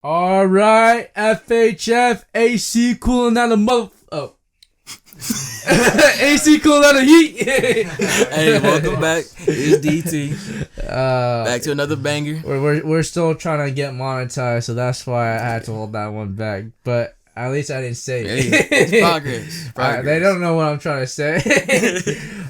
All right, FHF AC cooling down the AC cooling down the heat. Hey, welcome back. It's DT. Back to another banger. We're still trying to get monetized, so that's why I had to hold that one back. But at least I didn't say it. Hey, it's progress. They don't know what I'm trying to say.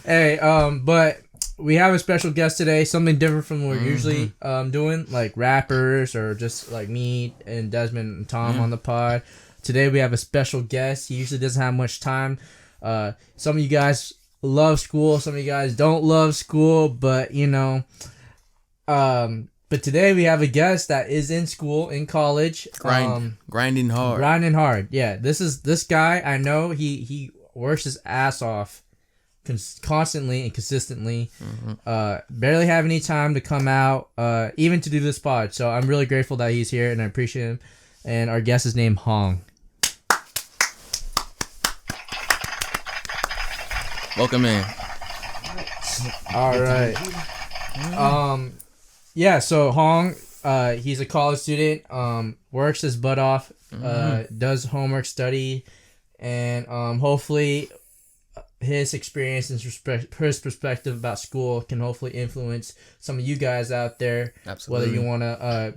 Hey, but we have a special guest today, something different from what we're usually doing, like rappers or just like me and Desmond and Tom on the pod. Today we have a special guest. He usually doesn't have much time. Some of you guys love school, some of you guys don't love school, but you know, but today we have a guest that is in school, in college, grinding hard. Yeah, this guy. I know he works his ass off constantly and consistently. Barely have any time to come out, even to do this pod. So I'm really grateful that he's here, and I appreciate him. And our guest is named Hong. Welcome in. All right. Yeah. So Hong, he's a college student. Works his butt off. Does homework, study, and hopefully his experience and his perspective about school can hopefully influence some of you guys out there. Absolutely. Whether you want to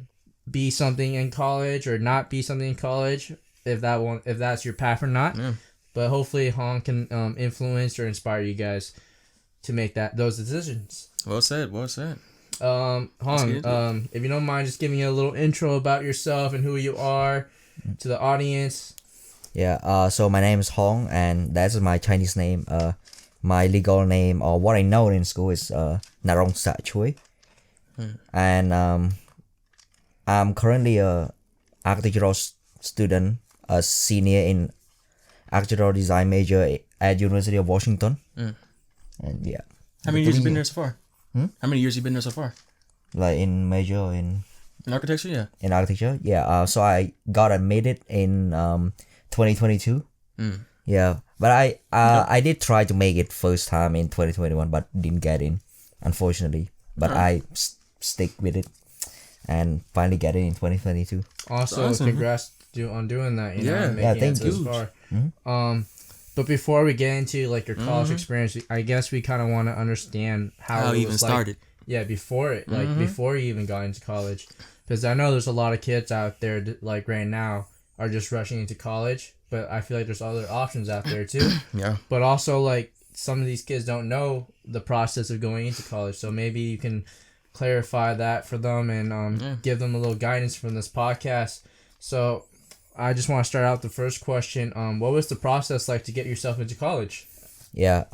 be something in college or not be something in college, if that's your path or not. Yeah. But hopefully Hong can influence or inspire you guys to make those decisions. Well said. Hong, if you don't mind just giving me a little intro about yourself and who you are to the audience. Yeah, so my name is Hong, and that's my Chinese name. My legal name, or what I know in school, is Narong Sa Chui. And I'm currently a architectural student, a senior in architectural design major at University of Washington. And yeah. How many years you been there so far? How many years you been there so far? Like in major in architecture, yeah. In architecture, yeah. So I got admitted in 2022. Yeah, but I did try to make it first time in 2021, but didn't get in, unfortunately. But I stick with it and finally get it in 2022. Awesome. Congrats on doing that. Thank you. Far. But before we get into like your college experience, I guess we kind of want to understand how it even started. Yeah, before you even got into college, because I know there's a lot of kids out there like right now are just rushing into college, but I feel like there's other options out there too. Yeah. But also like some of these kids don't know the process of going into college, so maybe you can clarify that for them and give them a little guidance from this podcast. So I just want to start out the first question. What was the process like to get yourself into college? Yeah.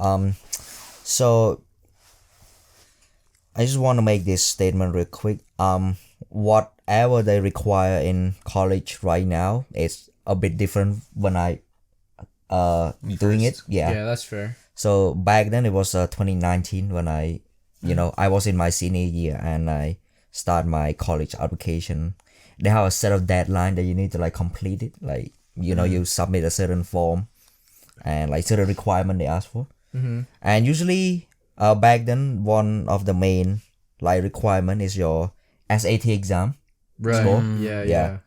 So I just want to make this statement real quick. Whatever they require in college right now is a bit different when I doing it. Yeah, that's fair. So back then it was 2019 when I was in my senior year and I start my college application. They have a set of deadline that you need to like complete it. Like you submit a certain form and like certain requirement they ask for. And usually back then one of the main like requirement is your SAT exam. Right. Score. Yeah.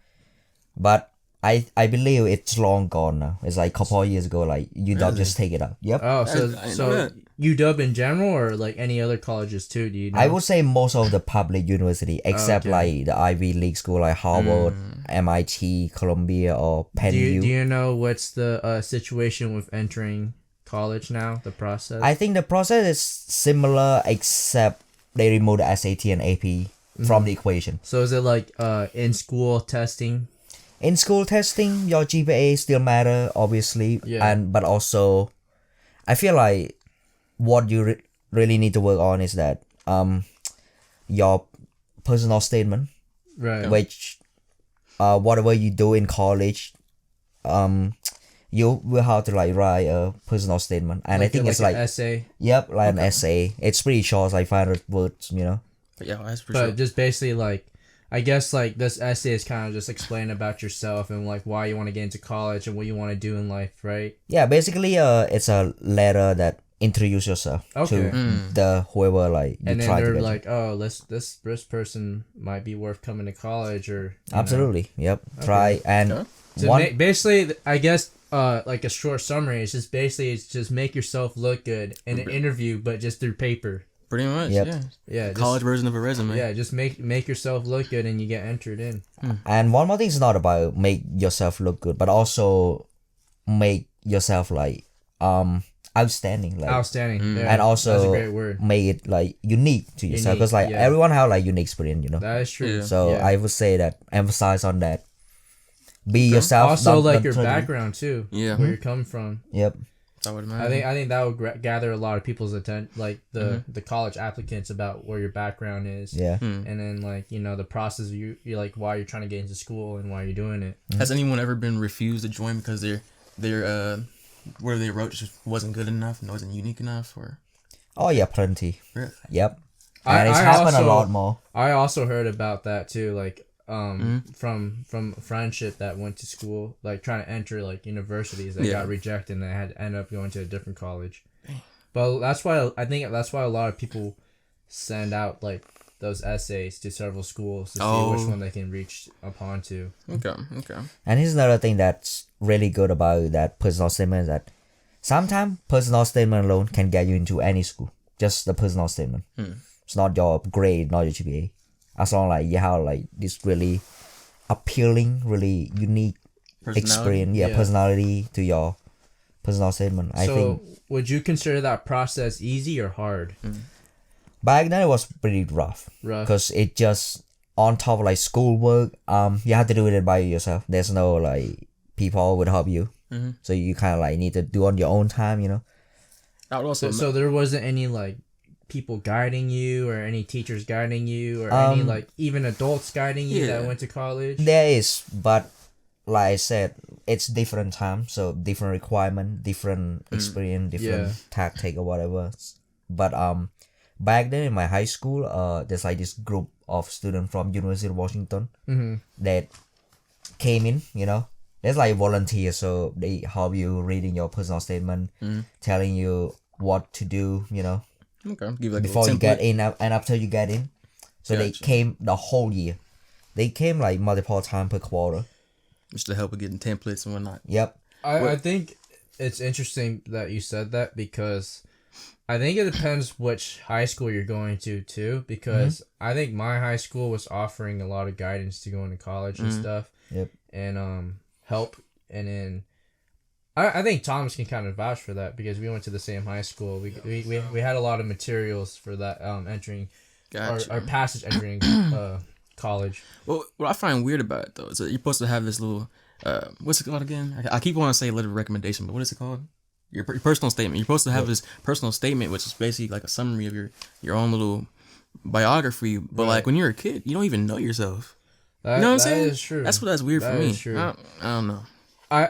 But I believe it's long gone now. It's like a couple of years ago. Like UW just take it out. Yep. Oh, so UW in general or like any other colleges too? Do you know? I would say most of the public university except like the Ivy League school like Harvard, MIT, Columbia, or Penn U. Do you know what's the situation with entering college now? The process. I think the process is similar except they remove the SAT and AP from the equation. So is it like in school testing? In school testing, your GPA still matter, obviously. Yeah. But also, I feel like what you really need to work on is that your personal statement. Right. Which, whatever you do in college, you will have to like write a personal statement. And I think it's like an essay. Yep, like an essay. It's pretty short, like 500 words, But yeah, that's pretty But just basically like, I guess like this essay is kind of just explaining about yourself and like why you want to get into college and what you want to do in life, right? Yeah, basically it's a letter that introduce yourself Okay. to the whoever like you And then try to they're get. like, oh, this person might be worth coming to college, or you Absolutely. Yep. Okay. Try and Yeah. So basically, I guess, like a short summary is just make yourself look good in an interview, but just through paper. Pretty much. Yep. Yeah. Yeah. College version of a resume. Yeah, just make yourself look good and you get entered in. And one more thing is not about make yourself look good, but also make yourself like outstanding, like Outstanding. Yeah, and also that's a great word. make it like unique to yourself, because like yeah. everyone have like unique experience, you know. That is true. Yeah. So Yeah. I would say that emphasize on that. Be yourself. Also, don't- like don't your try to be- background too. Yeah. Where you're coming from. Yep. I would imagine. I think that would gather a lot of people's attention, like the college applicants, about where your background is. Yeah. And then like the process of you like why you're trying to get into school and why you're doing it. Has anyone ever been refused to join because their where they wrote just wasn't good enough and wasn't unique enough, or? Oh yeah, plenty. Really? Yep. And it's happened a lot more. I also heard about that too, like from friendship that went to school, like trying to enter like universities that got rejected and they had to end up going to a different college. But that's why I think that's why a lot of people send out like those essays to several schools to see which one they can reach upon to. Okay. And here's another thing that's really good about that personal statement, is that sometimes personal statement alone can get you into any school. Just the personal statement. It's not your grade, not your GPA. As long like you have like this really appealing, really unique experience, personality to your personal statement. I think. Would you consider that process easy or hard? Back then it was pretty rough. Because it just on top of like schoolwork, you have to do it by yourself. There's no like people would help you. So you kind of like need to do on your own time, you know. I would also so there wasn't any like people guiding you or any teachers guiding you or any like even adults guiding you that went to college? There is, but like I said, it's different time, so different requirement, different experience, different tactic or whatever. But back then in my high school, there's like this group of students from University of Washington that came in, you know. There's like volunteers, so they help you reading your personal statement, telling you what to do, you know. Okay. Give like before you get in and after you get in. So they came the whole year. They came like multiple times per quarter. Just to help with getting templates and whatnot. Yep. I think it's interesting that you said that, because I think it depends which high school you're going to too, because I think my high school was offering a lot of guidance to go into college and stuff. Yep. And help. And then I think Thomas can kind of vouch for that, because we went to the same high school. We had a lot of materials for that entering our passage entering college. Well, what I find weird about it though is that you're supposed to have this little what's it called again? I keep wanting to say a little recommendation, but what is it called? Your personal statement. You're supposed to have this personal statement, which is basically like a summary of your own little biography. But like when you're a kid, you don't even know yourself. You know what I'm saying? That is true. That's weird for me. True. I don't know.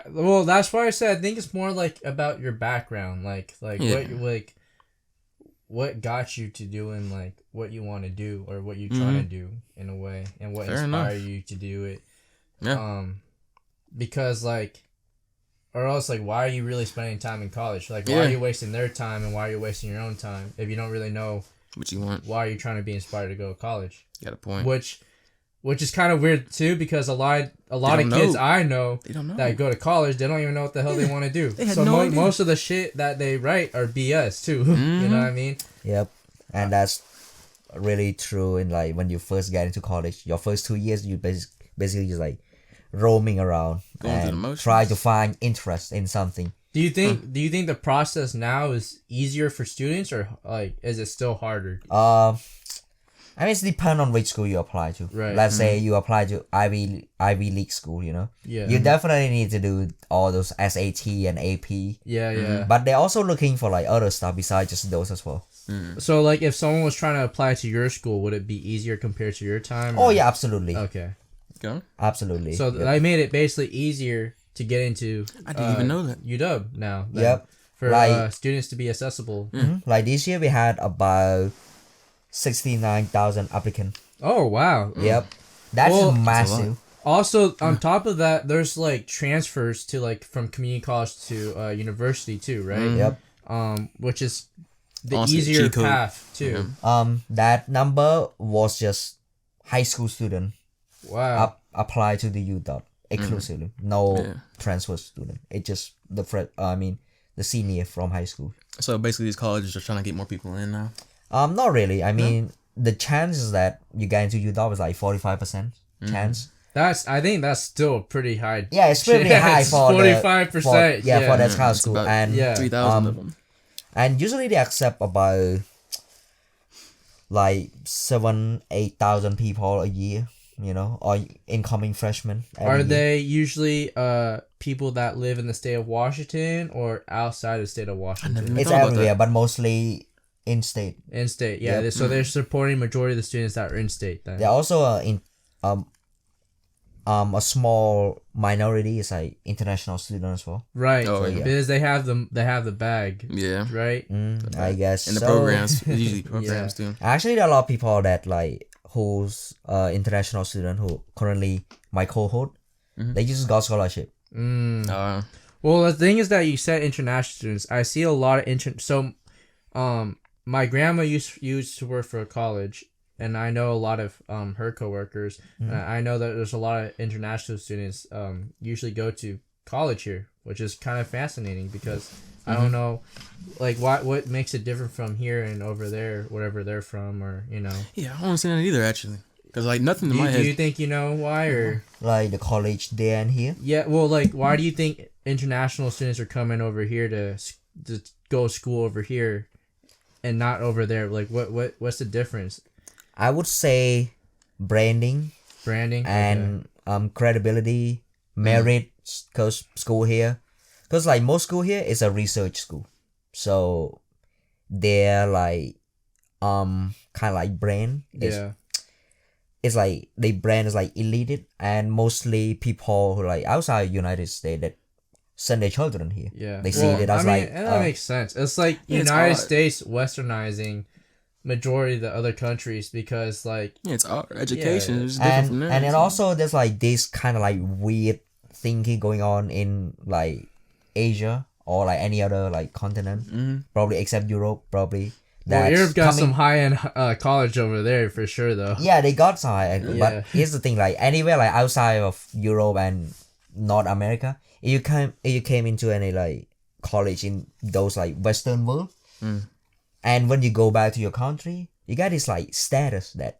Well, that's why I said I think it's more like about your background, like what got you to doing like what you want to do or what you're trying to do in a way, and what inspired you to do it. Yeah. Because like, or else like, why are you really spending time in college? Like, why are you wasting their time and why are you wasting your own time if you don't really know what you want? Why are you trying to be inspired to go to college? You got a point. Which is kind of weird too, because a lot of kids I know that go to college, they don't even know what the hell they want to do. So most of the shit that they write are BS too. You know what I mean? Yep. And that's really true in like when you first get into college. Your first 2 years, you basically just like roaming around and try to find interest in something. Do you think the process now is easier for students, or like is it still harder? I mean, it's depend on which school you apply to. Right. Let's say you apply to Ivy League school, you know. Yeah. You definitely need to do all those SAT and AP. Yeah. But they're also looking for like other stuff besides just those as well. So like, if someone was trying to apply to your school, would it be easier compared to your time? Oh yeah, absolutely. Okay. Go. Absolutely. So I made it basically easier to get into. I didn't even know that. UW now. Yep. For students to be accessible. Like this year we had about 69,000 applicants. Oh wow. Yep. That's massive. Also, on top of that, there's like transfers to like from community college to university too, right? Yep. which is the Honestly, easier cheat code. path too. That number was just high school student Wow. apply to the U dot exclusively. No Yeah. transfer student. It just the the senior from high school. So basically, these colleges are trying to get more people in now. Not really. I mean, the chances that you get into U dot is like 45% chance. I think that's still pretty high. Yeah, it's pretty high for 45%. Yeah, for that kind of It's school, about and yeah. 3,000 of them. and usually they accept about like 7,000-8,000 people a year, you know, or incoming freshmen. Are year. they usually people that live in the state of Washington or outside of the state of Washington? It's thought about everywhere, that. but mostly in state. In state, yeah. Yep. So they're supporting majority of the students that are in state. Then They're also a small minority is like international students as well. right, Oh, yeah. because they have the bag, Yeah. right? I guess. And the so. programs, usually programs too. Actually, there are a lot of people that like who's international student who currently my cohort. They just got scholarship. Well, the thing is that you said international students. I see a lot of my grandma used to work for a college, and I know a lot of her coworkers. I know that there's a lot of international students usually go to college here, which is kind of fascinating because I don't know, like what makes it different from here and over there, wherever they're from, or you know. Yeah, I don't understand that either actually, because like nothing in Do my head. you think you know why or? Like the college there and here. Yeah, well, like, why do you think international students are coming over here to go to school over here, and not over there? Like, what's the difference? I would say branding Branding and credibility, merit, cause school here, cause like most school here is a research school, so they're like kind of like brand. yeah, It's like they brand is like elite, and mostly people who like outside United States that send their children here. yeah. They see it as like and that makes sense. It's like Yeah, it's United odd. States westernizing majority of the other countries because like Yeah, it's our education. Yeah. It's different from and there. and then also there's like this kind of like weird thinking going on in like Asia or like any other like continent, probably except Europe, probably. well, that's Europe got coming- some high end college over there for sure though. Yeah, they got some, Yeah. but here's the thing: like anywhere like outside of Europe and North America, if you came into any like college in those like Western world, and when you go back to your country, you got this like status that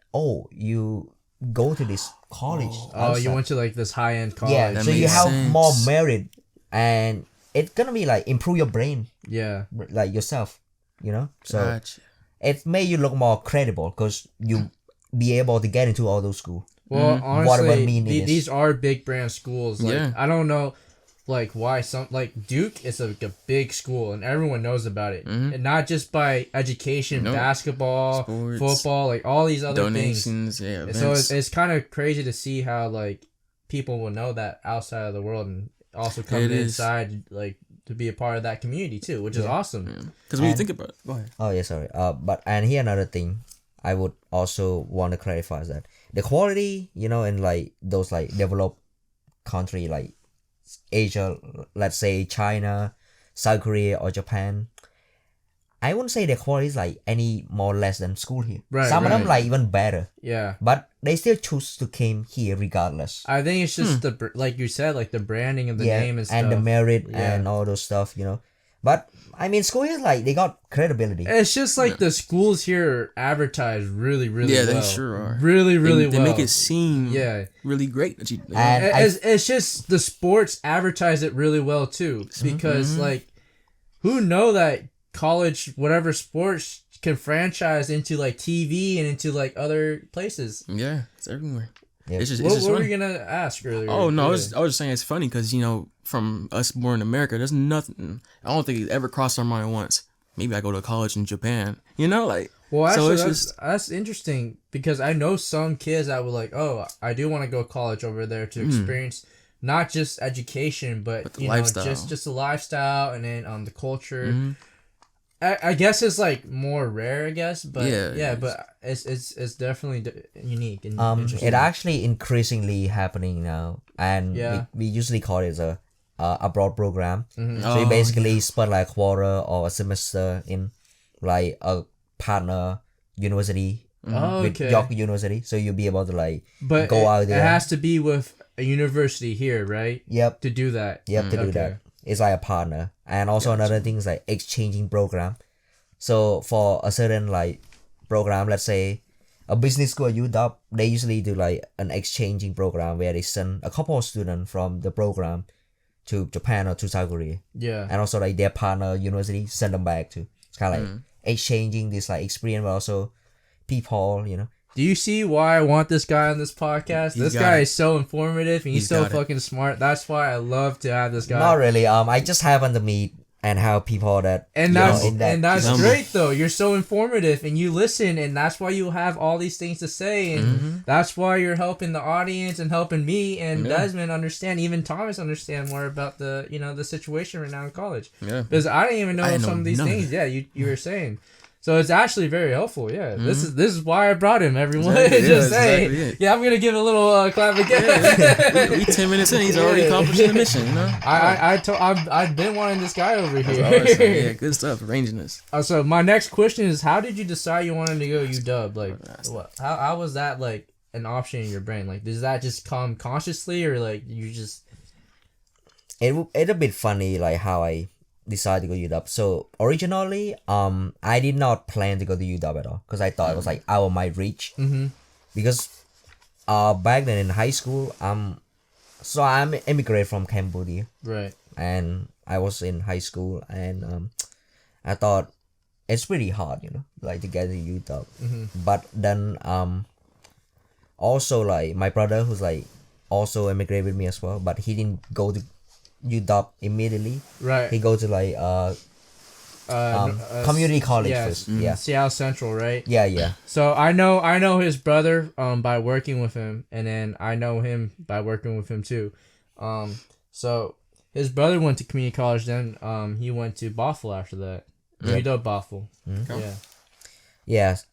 you go to this college. Oh, you outside. went to like this high end college. Yeah, That so you makes have sense. more merit, and it's gonna be like improve your brain, Yeah. like yourself, you know. So Gotcha. it made you look more credible because you be able to get into all those schools. Well, Whatever honestly, mean it is. these are big brand schools. Like, Yeah. I don't know, like why some like Duke is like a big school and everyone knows about it, and not just by education, Nope. basketball, Sports, football, like all these other things. Donations, yeah, And so events. it's kind of crazy to see how like people will know that outside of the world and also come It is. inside like to be a part of that community too, which is awesome. Because when you think about it, go ahead. Oh yeah, sorry. But and here another thing, I would also want to clarify is that the quality, you know, in like those like developed country like Asia, let's say China, South Korea, or Japan, I wouldn't say the quality is like any more or less than school here. Right, Some of them right. like even better, Yeah. but they still choose to came here regardless. I think it's just like you said, like the branding of the name and stuff. and the merit Yeah. and all those stuff, you know. But I mean, school here like they got credibility. It's just like the schools here advertise really, really Yeah, well. they sure are. Really, really They well. make it seem Yeah. really great. That you, And It's just the sports advertise it really well too. Because like who know that college whatever sports can franchise into like TV and into like other places. yeah, it's everywhere. Yep. It's just, What, it's just what were funny. you gonna ask earlier? Oh no, I Yeah. was just saying it's funny because from us born in America, there's nothing. I don't think it ever crossed our mind once. Maybe I go to college in Japan. Like. Well, actually, so it's that's interesting because I know some kids that were like, "Oh, I do want to go to college over there to experience not just education, but the you lifestyle. know, just the lifestyle and then the culture." I guess it's like more rare, I guess, but Yeah, but it's definitely unique and interesting. It actually increasingly happening now, and Yeah. we usually call it a abroad program. Mm-hmm. So you basically spend like a quarter or a semester in like a partner university with York University. So you'll be able to like go out there. It has to be with a university here, right? Yep. To do that. Yep, to do that. It's like a partner. And also another thing is like exchanging program. So for a certain like program, let's say a business school at UW, they usually do like an exchanging program where they send a couple of students from the program to Japan or to South Korea. Yeah. And also like their partner university send them back to. It's kind of like exchanging this like experience, but also people, you know. Do you see why I want this guy on this podcast? This guy is so informative and he's so fucking smart. That's why I love to have this guy. Not really. I just happen to meet and have people that that's great though. You're so informative and you listen, and that's why you have all these things to say, and that's why you're helping the audience and helping me and Desmond understand, even Thomas understand more about the the situation right now in college. Yeah, because I didn't even know some of these things. Yeah, you were saying. So it's actually very helpful. Yeah, this is why I brought him. Everyone, yeah, I'm gonna give a little clap again. We 10 minutes in, he's already accomplishing the mission. You know, I've been wanting this guy over here. Awesome. Yeah, good stuff. Arranging this. So my next question is, how did you decide you wanted to go UW? Like, what? How was that like an option in your brain? Like, does that just come consciously, or like you just? It's a bit funny, like how I decided to go UW. So originally, I did not plan to go to UW at all because I thought it was like out of my reach. Because, back then in high school, I'm immigrated from Cambodia. Right. And I was in high school, and I thought it's pretty hard, like to get to UW. But then also like my brother who's like also immigrated with me as well, but he didn't go to UW immediately. Right. He go to like community college first. Yeah. Seattle Central, right? Yeah. So I know his brother by working with him, and then I know him by working with him too. So his brother went to community college, then he went to Bothell after that. UW Bothell. Yeah. Yes.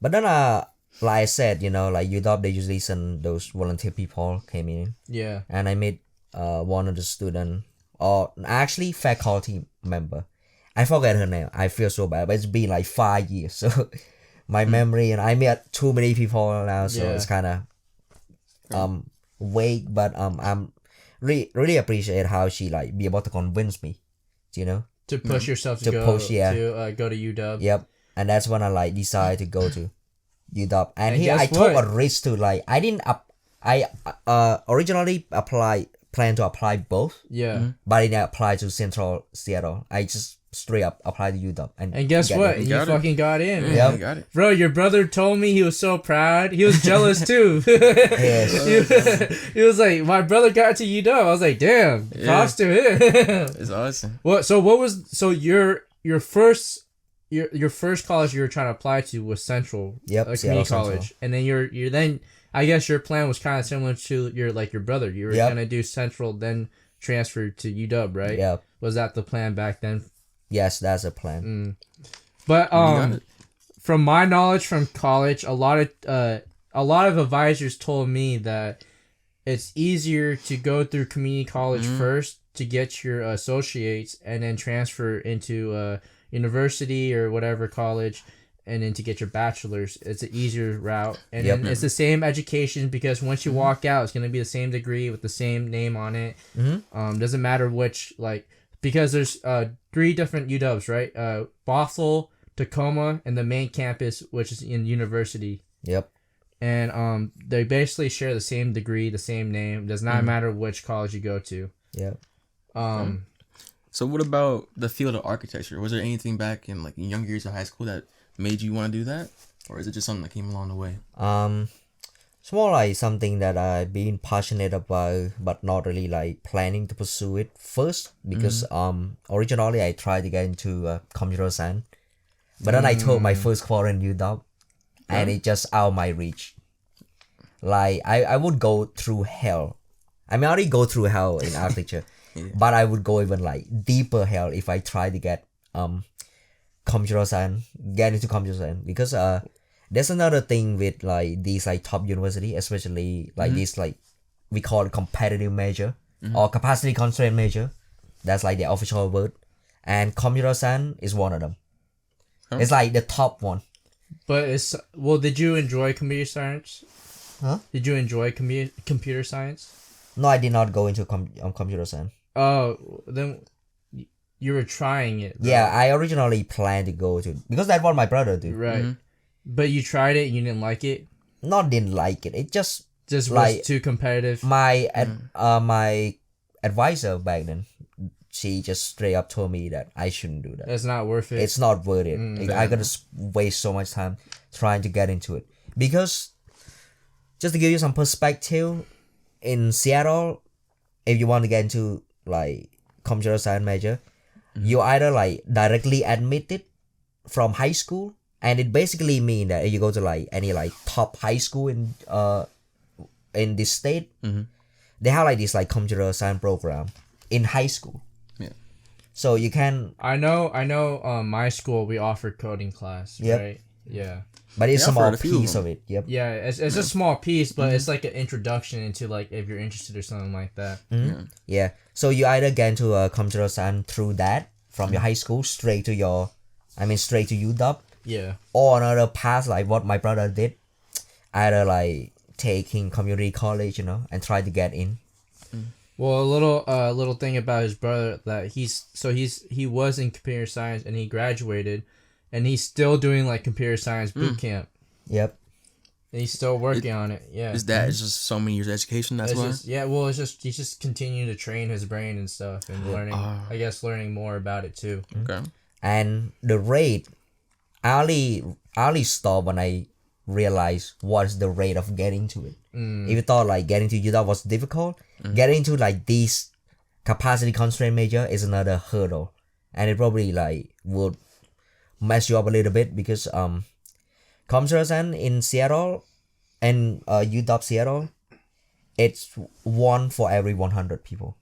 But then like I said, like UW, they usually send those volunteer people came in. Yeah. And I met one of the student, or actually faculty member. I forget her name. I feel so bad, but it's been like 5 years, so my memory, and I met too many people now, so it's kind of vague. But I'm really appreciate how she like be able to convince me, to push yourself to go to UW. Yep, and that's when I like decided to go to UW, and here I took a risk to like I didn't I originally plan to apply both. Yeah. But I didn't apply to Central Seattle. I just straight up applied to UW. And guess what? You fucking got in. Yeah, you got it. Bro, your brother told me he was so proud. He was jealous too. Yes. He was like, my brother got to UW. I was like, damn, props to him. It's awesome. Your first college you were trying to apply to was Central. Yep, community college. Central. And then you're then I guess your plan was kind of similar to your brother. You were gonna do Central, then transfer to UW, right? Yeah. Was that the plan back then? Yes, that's a plan. But from my knowledge from college, a lot of advisors told me that it's easier to go through community college first to get your associates, and then transfer into university or whatever college, and then to get your bachelor's. It's an easier route, and then it's the same education, because once you walk out, it's gonna be the same degree with the same name on it. Doesn't matter which, like, because there's 3 different UWs, right? Bothell, Tacoma, and the main campus, which is in university. Yep. And they basically share the same degree, the same name. Does not matter which college you go to. Yep. So what about the field of architecture? Was there anything back in like younger years of high school that made you want to do that, or is it just something that came along the way? It's more like something that I've been passionate about, but not really like planning to pursue it first, because originally I tried to get into computer science, but then I took my first quarter in UW, and it just out of my reach. Like I would go through hell. I mean, I already go through hell in architecture, but I would go even like deeper hell if I try to get computer science, get into computer science, because there's another thing with like these like top university, especially like this, like we call it competitive major or capacity constraint major. That's like the official word. And computer science is one of them. Huh? It's like the top one. But did you enjoy computer science? Huh? Did you enjoy computer science? No, I did not go into computer science. Oh, then you were trying it. Right? Yeah, I originally planned to go to, because that's what my brother did. Right. But you tried it and you didn't like it? Not didn't like it. It just was like too competitive? my advisor back then, she just straight up told me that I shouldn't do that. That's not worth it. It's not worth it. I gotta waste so much time trying to get into it. Because, just to give you some perspective, in Seattle, if you want to get into like computer science major, you either like directly admitted from high school, and it basically means that if you go to like any like top high school in this state, they have like this like computer science program in high school. Yeah. So you can. I know. My school we offered coding class. Yep. Right. Yeah. But it's a small offered a few piece of of it. Yep. Yeah, it's a small piece, but it's like an introduction into like if you're interested or something like that. Yeah. So you either get into a computer science through that from your high school straight to UW, Yeah. or another path like what my brother did, either like taking community college, and try to get in. Well, a little thing about his brother that he was in computer science and he graduated, and he's still doing like computer science boot camp. Yep. And he's still working on it. Yeah. Is that it's just so many years of education? That's why. He's just continuing to train his brain and stuff and learning more about it too. Okay. And the rate, I only stopped when I realized what's the rate of getting to it. If you thought like getting to UW was difficult, getting to like these capacity constraint major is another hurdle, and it probably like would mess you up a little bit because computer science in Seattle and UW Seattle, it's 1 for every 100 people.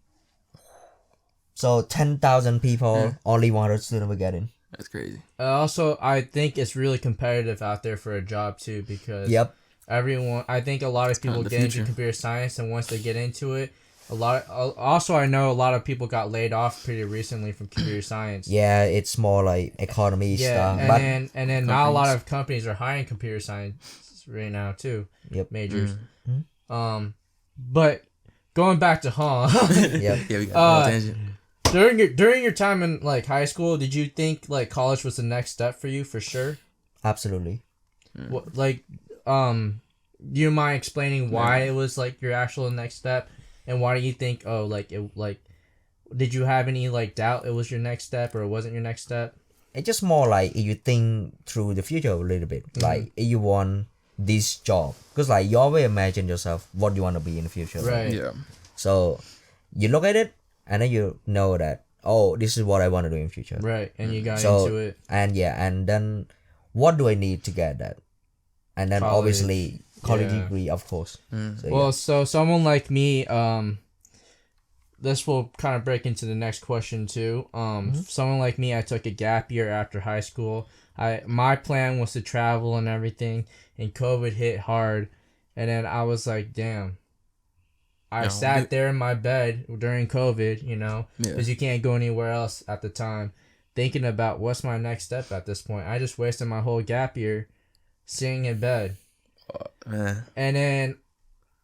So 10,000 people, only 100 students will get in. That's crazy. Also, I think it's really competitive out there for a job too because I think a lot of people get into computer science, and once they get into it, I know a lot of people got laid off pretty recently from computer science. Yeah, it's more like economy stuff. And then not a lot of companies are hiring computer science right now too. Yep. Majors. But going back to Yep. Yeah, we got tangent. During your time in like high school, did you think like college was the next step for you for sure? Absolutely. What, like, do you mind explaining why it was like your actual next step, and why do you think did you have any like doubt it was your next step or it wasn't your next step? It's just more like you think through the future a little bit. Like if you want this job, because like you always imagine yourself what you want to be in the future. Right. Yeah. So you look at it, and then you know that, oh, this is what I want to do in the future. Right, and you got into it. And then what do I need to get that? And then College. obviously college degree, of course. So someone like me, this will kind of break into the next question too. Someone like me, I took a gap year after high school. My plan was to travel and everything, and COVID hit hard, and then I was like, damn. I sat there in my bed during COVID, because you can't go anywhere else at the time, thinking about what's my next step at this point. I just wasted my whole gap year sitting in bed. And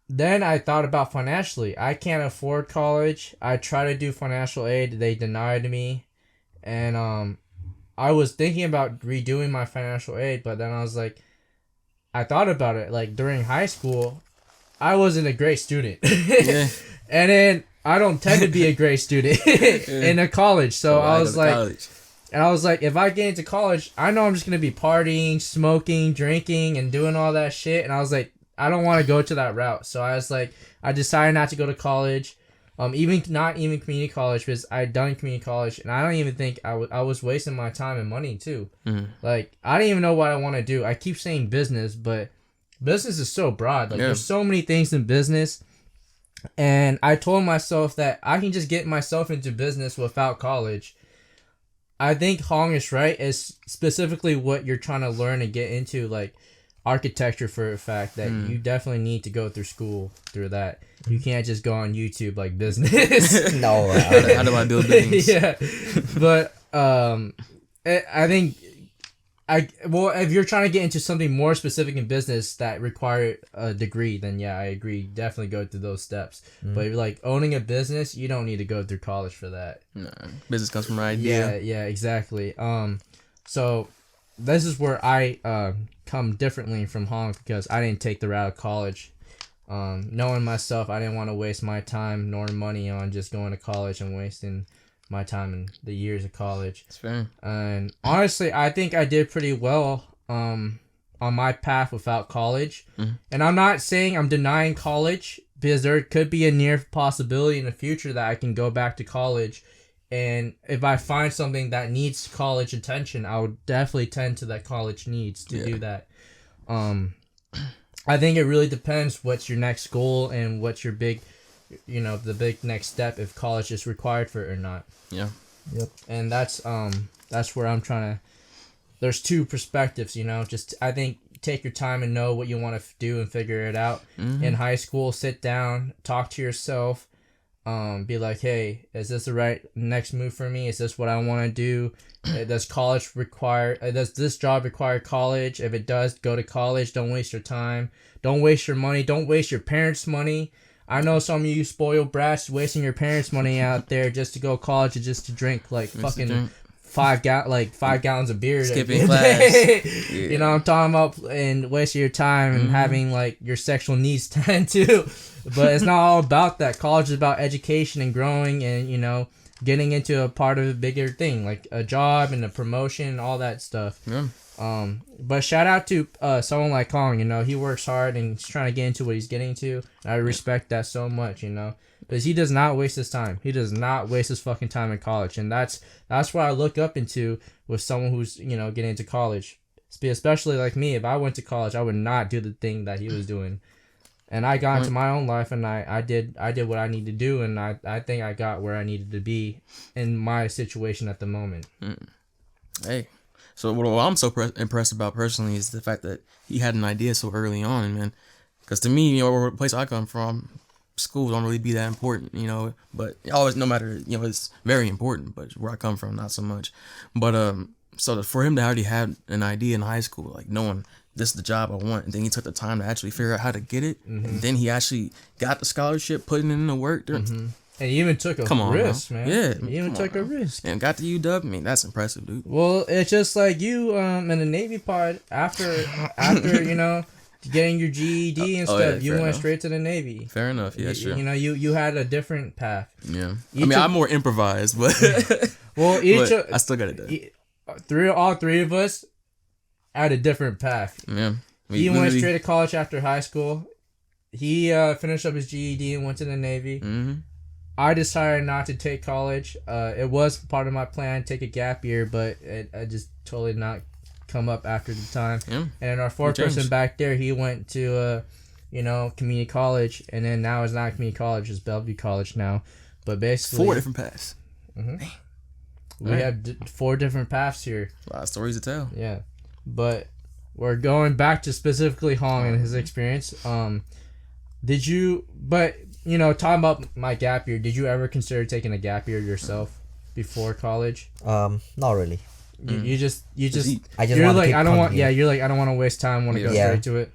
then I thought about financially. I can't afford college. I tried to do financial aid. They denied me. And I was thinking about redoing my financial aid, but then I was like, I thought about it. Like during high school, I wasn't a great student. And then I don't tend to be a great student in a college. So I was like, if I get into college, I know I'm just going to be partying, smoking, drinking, and doing all that shit. And I was like, I don't want to go to that route. So I was like, I decided not to go to college. Not even community college, because I'd done community college, and I don't even think I was wasting my time and money too. Like, I didn't even know what I want to do. I keep saying business, but business is so broad. Like, there's so many things in business. And I told myself that I can just get myself into business without college. I think Hong is right. Is specifically what you're trying to learn and get into. Like, architecture for a fact that you definitely need to go through school through that. You can't just go on YouTube like business. No. How do I build buildings? Yeah, but I think if you're trying to get into something more specific in business that require a degree, then yeah, I agree. Definitely go through those steps. But if you're like owning a business, you don't need to go through college for that. No, business comes from idea. Yeah, exactly. So this is where I come differently from Hong because I didn't take the route of college. Knowing myself, I didn't want to waste my time nor money on just going to college and wasting my time in the years of college. That's fair. And honestly, I think I did pretty well on my path without college. And I'm not saying I'm denying college because there could be a near possibility in the future that I can go back to college. And if I find something that needs college attention, I would definitely tend to that college needs to do that. I think it really depends what's your next goal and what's your big, the big next step if college is required for it or not. Yeah. Yep. And that's where I'm trying to. There's two perspectives, Just I think take your time and know what you want to do and figure it out. In high school, sit down, talk to yourself. Be like, hey, is this the right next move for me? Is this what I want to do? Does college require? Does this job require college? If it does, go to college. Don't waste your time. Don't waste your money. Don't waste your parents' money. I know some of you spoiled brats wasting your parents' money out there just to go to college and just to drink like fucking 5 gallons of beer. Skipping class. You know what I'm talking about? And wasting your time and having like your sexual needs tend to. But it's not all about that. College is about education and growing and, getting into a part of a bigger thing, like a job and a promotion and all that stuff. Yeah. But shout out to someone like Kong, he works hard and he's trying to get into what he's getting to. I respect that so much, because he does not waste his time. He does not waste his fucking time in college. And that's what I look up into with someone who's, getting into college. Especially like me, if I went to college, I would not do the thing that he was doing. And I got into my own life, and I did what I need to do, and I think I got where I needed to be in my situation at the moment. Hey, so what I'm so impressed about personally is the fact that he had an idea so early on, man. Because to me, the place I come from, school don't really be that important, But always, no matter, it's very important. But where I come from, not so much. But so for him to already have an idea in high school, like knowing this is the job I want, and then he took the time to actually figure out how to get it, and then he actually got the scholarship, putting in the work. And he even took a risk, man. Yeah, he even took a risk and got the UW. I mean, that's impressive, dude. Well, it's just like you in the Navy pod after getting your GED and stuff, you went straight to the Navie. Fair enough. Yeah, sure. You had a different path. Yeah. I'm more improvised, but well, I still got it done. All three of us had a different path. Yeah. He went straight to college after high school. He finished up his GED and went to the Navy. I decided not to take college. It was part of my plan, take a gap year, but I just totally not come up after the time. Yeah. And our fourth person back there, he went to community college, and then now it's not community college, it's Bellevue College now. But basically 4 different paths. We have 4 different paths here. A lot of stories to tell. Yeah. But we're going back to specifically Hong and his experience. Talking about my gap year, did you ever consider taking a gap year yourself before college? Not really. You just I just you're want like to I don't want continue. you're like I don't want to waste time, want to go straight to it.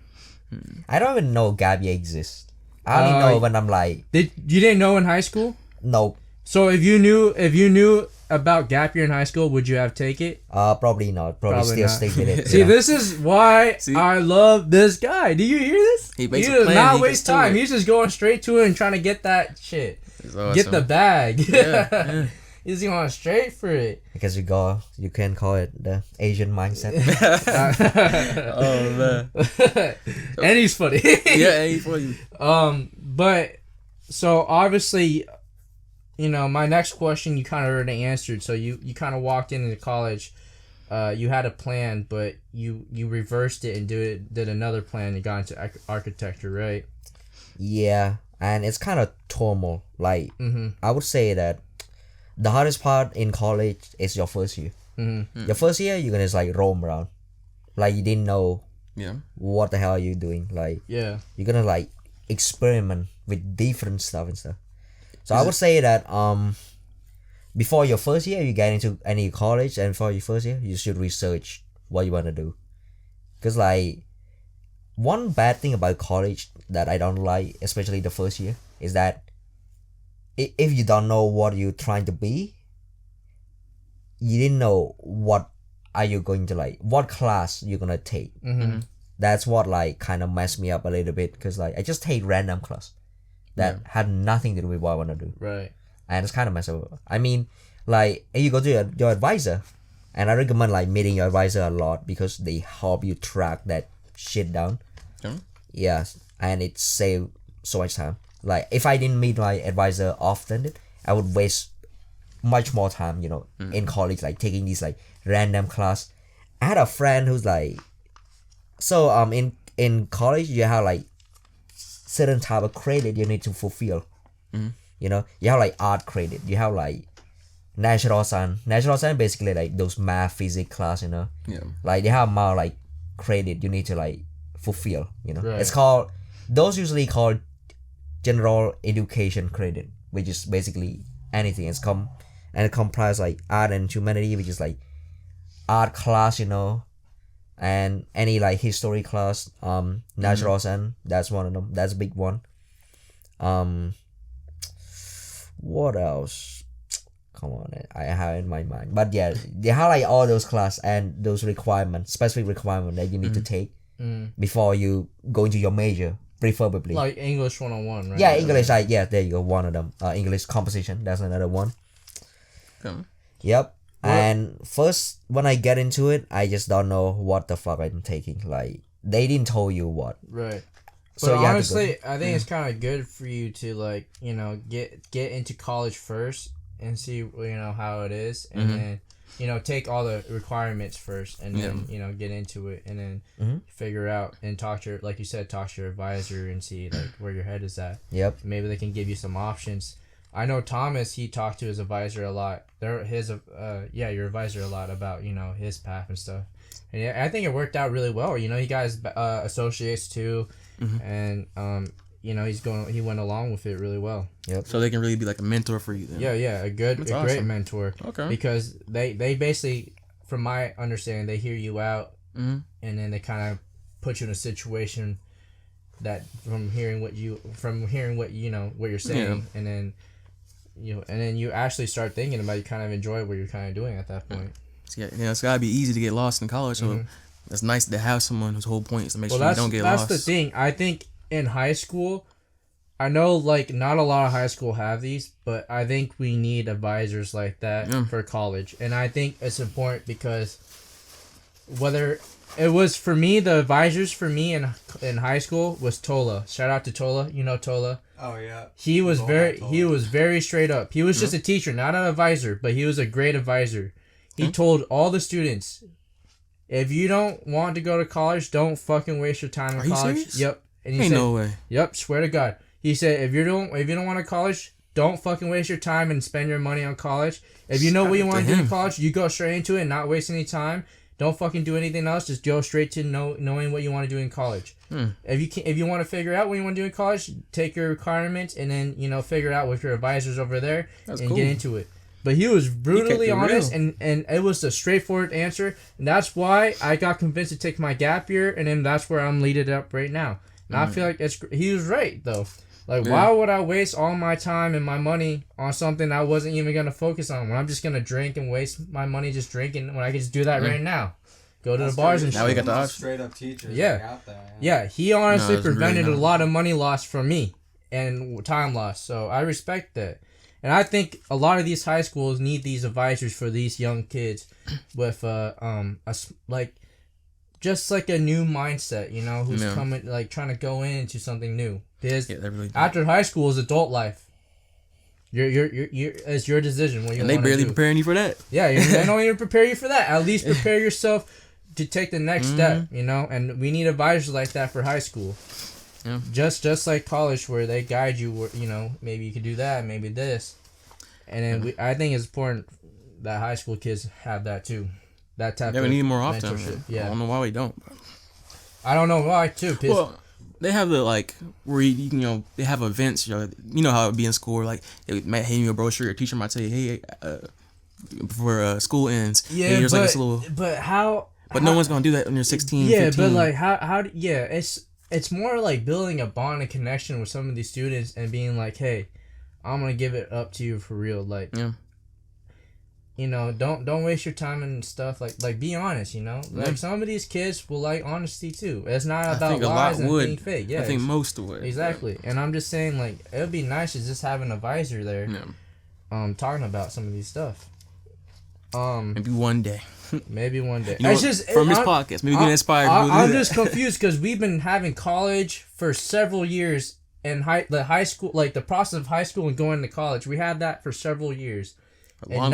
I don't even know gap year exists. I only know when I'm like, you didn't know in high school? nope. So if you knew about gap year in high school, would you have take it? Probably not. Probably still not. stick with it. See, this is why I love this guy. Do you hear this? He does not waste time. He's just going straight to it and trying to get that shit. Awesome. Get the bag. Yeah. He's going straight for it. Because you can call it the Asian mindset. Oh man. And he's funny. Yeah, he's funny. But so obviously, my next question you kind of already answered. So you kind of walked into college. You had a plan, but you reversed it and did another plan. You got into architecture, right? Yeah, and it's kind of turmoil. Like, I would say that the hardest part in college is your first year. Your first year, you're gonna just like roam around, like you didn't know Yeah. what the hell are you doing? Like, Yeah. you're gonna like experiment with different stuff and stuff. So I would say that before your first year you get into any college, and for your first year you should research what you want to do. Because like one bad thing about college that I don't like, especially the first year, is that if you don't know what you're trying to be, you didn't know what are you going to like, what class you're gonna take. Mm-hmm. That's what like kind of messed me up a little bit, because like I just take random class that had nothing to do with what I want to do, Right. and it's kind of messed up. I mean, like if you go to your advisor, and I recommend like meeting your advisor a lot, because they help you track that shit down. Okay. Yes, and it saved so much time. Like if I didn't meet my advisor often, I would waste much more time, in college, like taking these like random class. I had a friend who's like, so in college you have like certain type of credit you need to fulfill. You have like art credit, you have like natural science basically like those math physics class. Yeah. Like they have more like credit you need to like fulfill. Right. It's called, those usually called general education credit, which is basically anything. And it comprises like art and humanity, which is like art class, and any like history class. Natural science, that's one of them, that's a big one. What else? Come on, I have it in my mind, but yeah, they have like all those class and those specific requirements that you need to take before you go into your major, preferably. Like English 101, right? Yeah, English, there you go, one of them. English composition, that's another one. Okay. Yep. And first, when I get into it, I just don't know what the fuck I'm taking. Like, they didn't tell you what. Right. So But you honestly, I think it's kind of good for you to like, get into college first and see, how it is, and then, take all the requirements first, and then, get into it, and then figure out and talk to like you said, talk to your advisor and see like where your head is at. Yep. Maybe they can give you some options. I know Thomas, he talked to his advisor a lot. Your advisor a lot about, his path and stuff. And yeah, I think it worked out really well. You guys associates too, and he went along with it really well. Yep. So they can really be like a mentor for you then. Yeah, a great mentor. Okay. Because they basically, from my understanding, they hear you out, and then they kind of put you in a situation that from hearing what you're saying, and then you actually start thinking about, you kind of enjoy what you're kind of doing at that point. It's gotta be easy to get lost in college, so it's nice to have someone whose whole point is to make sure you don't get lost. That's the thing. I think in high school, I know like not a lot of high school have these, but I think we need advisors like that for college, and I think it's important because whether it was for me, the advisors for me in high school was Tola. Shout out to Tola. You know Tola. Oh yeah. He was very straight up. He was just a teacher, not an advisor, but he was a great advisor. He told all the students, if you don't want to go to college, don't fucking waste your time in college. Are you serious? Yep. And he Ain't said, no way. Yep, swear to God. He said, if you don't want to college, don't fucking waste your time and spend your money on college. If you know what you want to do in college, you go straight into it and not waste any time. Don't fucking do anything else. Just go straight to knowing what you want to do in college. If you want to figure out what you want to do in college, take your requirements and then figure out with your advisors over there and get into it. But he was brutally honest, and it was a straightforward answer, and that's why I got convinced to take my gap year, and then that's where I'm leading up right now. And I feel like he was right though. Like, why would I waste all my time and my money on something I wasn't even going to focus on, when I'm just going to drink and waste my money just drinking, when I can just do that right now? Go to the bars and shit. Now we got the option. Straight up teachers. Out there, yeah, he honestly prevented really a lot of money loss from me and time loss. So I respect that. And I think a lot of these high schools need these advisors for these young kids with just like a new mindset, who's coming, like trying to go into something new. Because after high school is adult life. It's your decision what you want to do. And they barely preparing you for that. Yeah, they don't even prepare you for that. At least prepare yourself to take the next step, And we need advisors like that for high school. Yeah. Just like college, where they guide you, maybe you could do that, maybe this. And then I think it's important that high school kids have that too. That type of we need more often. mentorship. Yeah. I don't know why we don't. I don't know why too. Well, they have the like where you know they have events. You know how it would be in school. Like they might hand you a brochure. Your teacher might say, "Hey, before school ends." Yeah, there's but like this little. But how? But no one's gonna do that when you're 16. Yeah, 15. but like how? Yeah, it's more like building a bond and connection with some of these students and being like, hey, I'm gonna give it up to you for real. Like, yeah. You know, don't waste your time and stuff. Like be honest. You know, like some of these kids will like honesty too. It's not about lies and being fake. Yeah, I think most would. Exactly, and I'm just saying like it would be nice to just have an advisor there, talking about some of these stuff. Maybe one day. Maybe one day. You know it's just from this podcast. Maybe we can inspire. I'm just confused because we've been having college for several years and the high school, like the process of high school and going to college. We had that for several years. And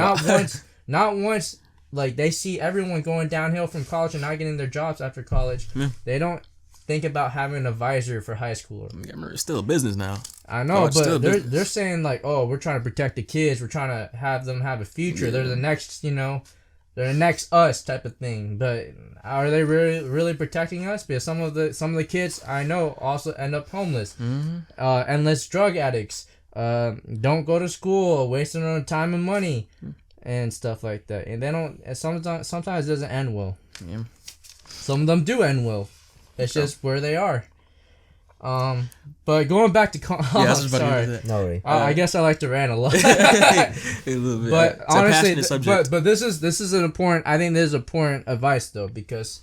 not once, like they see everyone going downhill from college and not getting their jobs after college. Yeah. They don't think about having an advisor for high school. It's still a business now. I know, but they're saying like, oh, we're trying to protect the kids. We're trying to have them have a future. Yeah. They're the next, they're the next us type of thing. But are they really protecting us? Because some of the kids I know also end up homeless, endless drug addicts. Don't go to school, wasting their time and money, and stuff like that. And they don't. Sometimes it doesn't end well. Yeah. Some of them do end well. It's just where they are. But going back to sorry. No worry. I guess I like to rant a lot. A little bit. But it's honestly, a subject. but this is an important. I think this is important advice though, because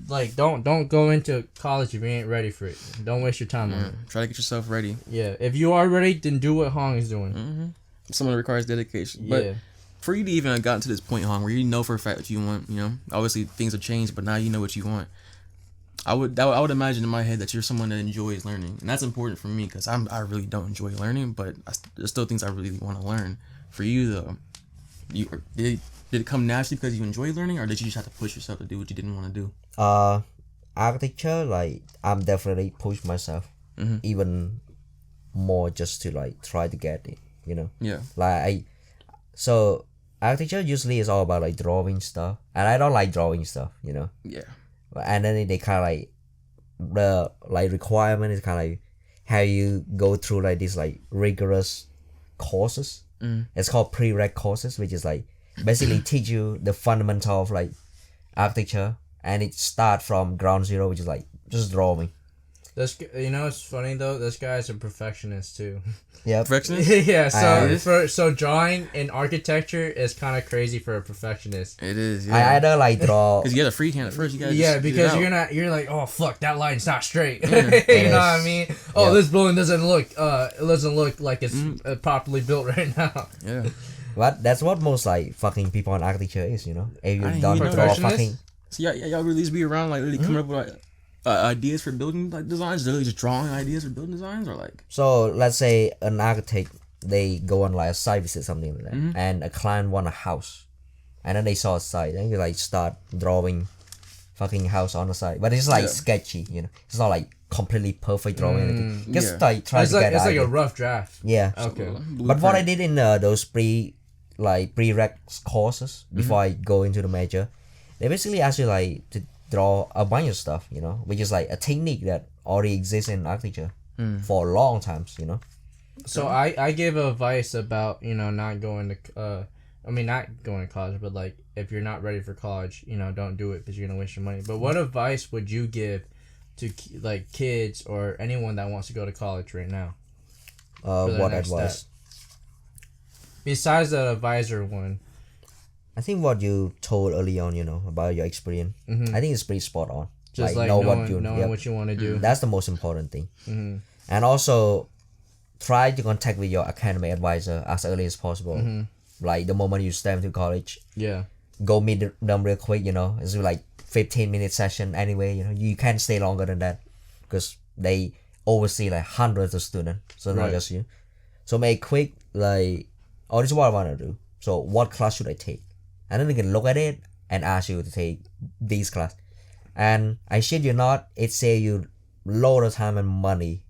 like don't go into college if you ain't ready for it. Don't waste your time on it. Try to get yourself ready. Yeah, if you are ready, then do what Hong is doing. Someone requires dedication. But for you to even have gotten to this point, Hong, where you know for a fact what you want, obviously things have changed, but now you know what you want. I would imagine in my head that you're someone that enjoys learning, and that's important for me because I really don't enjoy learning, but there's still things I really want to learn. For you though, did it come naturally because you enjoy learning, or did you just have to push yourself to do what you didn't want to do? Architecture, like I'm definitely push myself even more just to like try to get it, Yeah. So architecture usually is all about like drawing stuff, and I don't like drawing stuff, Yeah. And then they kind of like the like requirement is kind of like how you go through like these like rigorous courses. It's called prereq courses, which is like basically teach you the fundamental of like architecture, and it start from ground zero, which is like just drawing. It's funny though. This guy's a perfectionist too. Yeah, perfectionist. Yeah, so drawing in architecture is kind of crazy for a perfectionist. It is. Yeah. I either like draw because you got a freehand at first. You gotta because you're like, oh fuck, that line's not straight. You know what I mean? Oh, this building doesn't look like it's properly built right now. Yeah. But that's what most like fucking people on architecture is, If you don't draw fucking. So y'all really be around like really coming up with like ideas for building like designs, literally just drawing ideas for building designs, or like. So let's say an architect, they go on like a site visit, something like that, and a client want a house, and then they saw a site, and you like start drawing, fucking house on the site, but it's like sketchy, It's not like completely perfect drawing. Just like try to get. It's like a rough draft. Yeah. Okay. But what I did in those prereq courses before I go into the major, they basically ask you like to draw a bunch of stuff, which is like a technique that already exists in architecture for long times, So I give advice about not going to not going to college, but like if you're not ready for college, don't do it because you're gonna waste your money. But what advice would you give to like kids or anyone that wants to go to college right now? What advice? Besides the advisor one. I think what you told early on, about your experience, I think it's pretty spot on. Just like knowing what you want to do. That's the most important thing. And also, try to contact with your academic advisor as early as possible. Like the moment you step into college. Yeah. Go meet them real quick, It's like 15-minute session anyway, You can't stay longer than that because they oversee like hundreds of students. So not just you. So make quick, like, oh, this is what I want to do. So what class should I take? And then they can look at it and ask you to take these class. And I shit you not, it save you load of time and money.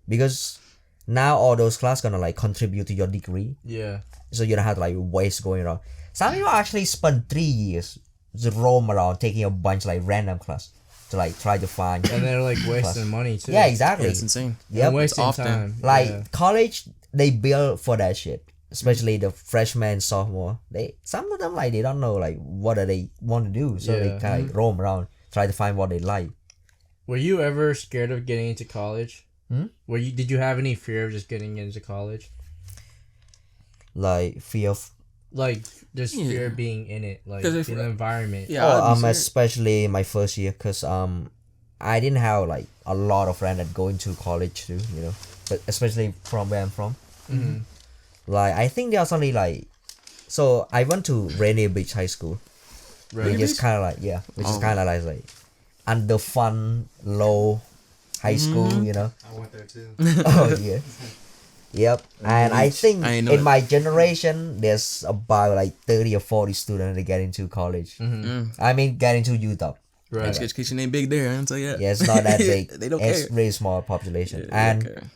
Because now all those classes gonna like contribute to your degree. Yeah. So you don't have to like waste going around. Some people actually spend 3 years just roam around taking a bunch like random class to like try to find. And they're like wasting money too. Yeah, exactly. Yeah, it's insane. Yep. And wasting often. time. Like yeah. college, they build for that shit. Especially the freshman, sophomore. Some of them like they don't know like what do they want to do, so they Yeah. kind of like roam around, try to find what they like. Were you ever scared of getting into college? Did you have any fear of just getting into college? Like fear of Like just Yeah. fear of being in it, like 'Cause in the environment. Yeah, I'd be scared. especially my first year, cause I didn't have like a lot of friends that go into college too, you know, but especially from where I'm from. Mm-hmm. Like I think there's only like, so I went to Rainier Beach High School, Right. which is kind of like which is Oh. kind of like under fun low high school, you know. I went there too. Oh yeah. Yep. And I think I ain't know in that. my generation, there's about like 30 or 40 students that get into college. I mean, get into UW. Right. Education ain't big there. I don't tell you that. Yeah, it's not that big. They don't It's care. really small population. Yeah, they and don't care.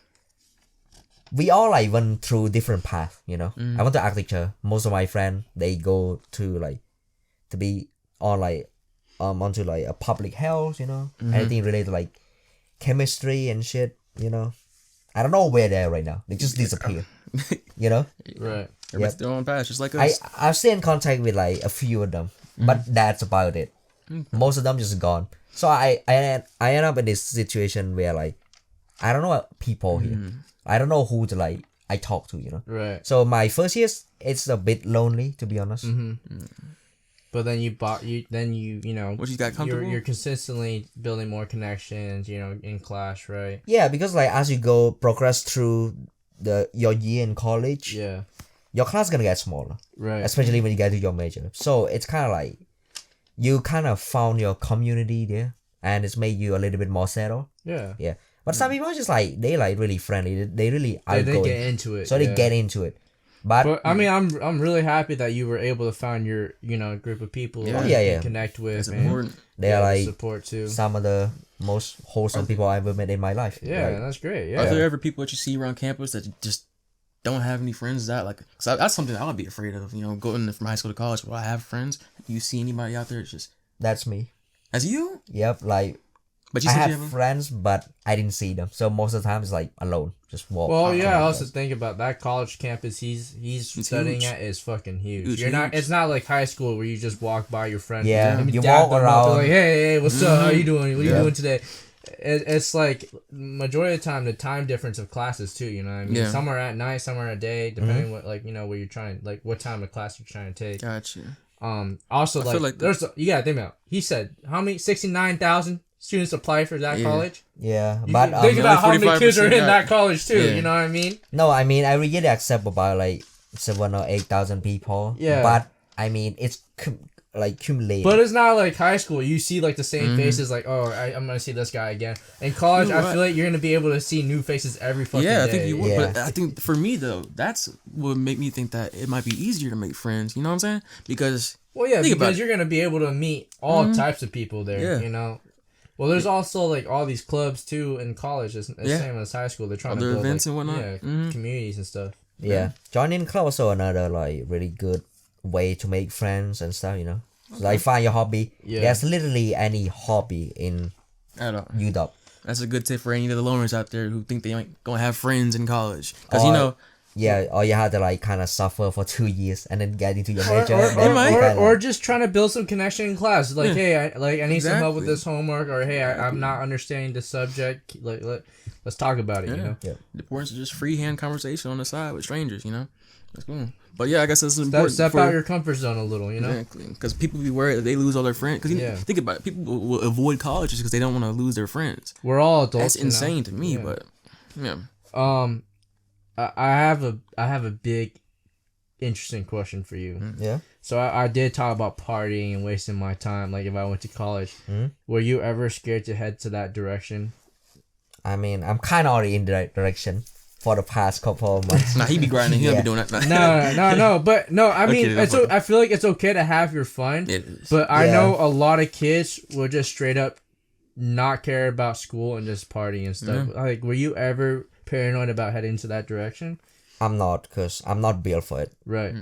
we all like went through different paths, you know. I went to architecture. Most of my friends, they go to like, to be on like, onto like a public health, you know. Anything related to like chemistry and shit, you know. I don't know where they're right now. They just disappear, you know. Right. Everybody's their own path, just like I us. I've stayed in contact with like a few of them, but that's about it. Most of them just gone. So I end up in this situation where like I don't know what people here. I don't know who to like I talk to, you know. Right. So my first year, it's a bit lonely to be honest. But then you know Once you got comfortable? you're consistently building more connections, you know, in class, right? Yeah, because like as you go progress through your year in college, Yeah. your class gonna get smaller, Right. especially when you get to your major. So it's kind of like you kind of found your community there, and it's made you a little bit more settled. Yeah. Yeah, but some people are just like they like really friendly. They really They outgoing, get into it. so they yeah. get into it. But I mean, I'm really happy that you were able to find your group of people Yeah. that Oh, yeah, you yeah. can connect with. It's and important. they are the like support too. some of the most wholesome people I ever met in my life. Yeah, Like, that's great. Are Yeah. there ever people that you see around campus that just don't have any friends that like? Cause that's something I would be afraid of. You know, going from high school to college. Will I have friends? You see anybody out there? It's just that's me. as you. Yep, like But you I said have you have. friends, but I didn't see them. So most of the time it's like alone, just walk. Well, come yeah. I on, also guys. think about that college campus. He's It's studying huge. at is fucking huge. Huge, You're not. huge. It's not like high school where you just walk by your friend. Yeah, and you dap walk them up and around. like, hey, what's up? How you doing? What are you Yeah. doing today? It's like majority of the time the time difference of classes too. You know what I mean? Yeah. Some are at night, some are at day, depending what where you're trying what time of class you're trying to take. Gotcha. Also I feel like like there's you gotta think about. He said how many 69,000 students apply for that Yeah. college. Yeah, You but can think about how many kids are 45% in got- that college too. Yeah. You know what I mean? no, I mean I really accept about like 7 or 8,000 people. Yeah. But I mean it's like cumulative. But it's not like high school. You see like the same faces. Like, oh, I'm gonna see this guy again. In college, You're I right. feel like you're gonna be able to see new faces every fucking Yeah, I day. think you would. Yeah. But I think for me though, that's what make me think that it might be easier to make friends. You know what I'm saying? Because Well, yeah, Think about because it. you're gonna be able to meet all types of people there. Yeah. You know. Well, there's also like all these clubs too in college. It's the Yeah. same as high school. They're trying Other to build events like, and whatnot. Yeah, Mhm. communities and stuff. yeah, joining club also another like really good way to make friends and stuff. You know, like find your hobby. Yeah. There's literally any hobby in I don't. UW. That's a good tip for any of the loners out there who think they ain't gonna have friends in college. Because you know, Yeah, or you had to like kind of suffer for 2 years and then get into your Or, major. or, then or, you or, kinda- or just trying to build some connection in class. Like, hey, I need some help with Exactly. this homework, or hey, I'm not understanding the subject. Like, let's talk about it. You know. Yeah. the importance of just freehand conversation on the side with strangers. You know, that's cool. But yeah, I guess that's Step, important. step for, out your comfort zone a little. You know. Exactly, because people be worried that they lose all their friends. Because Yeah. think about it, people will avoid college just because they don't want to lose their friends. We're all adults. That's you know? insane to me, Yeah. but yeah. I have a big, interesting question for you. Yeah. So I did talk about partying and wasting my time. Like if I went to college, were you ever scared to head to that direction? I mean, I'm kind of already in that direction for the past couple of months. Nah, he be grinding. He don't Yeah. be doing that. No. But no, I mean, Okay, it's I feel like it's okay to have your fun. It is. But I Yeah. know a lot of kids will just straight up not care about school and just party and stuff. Like, were you ever paranoid about heading to that direction? I'm not, because I'm not built for it. Right.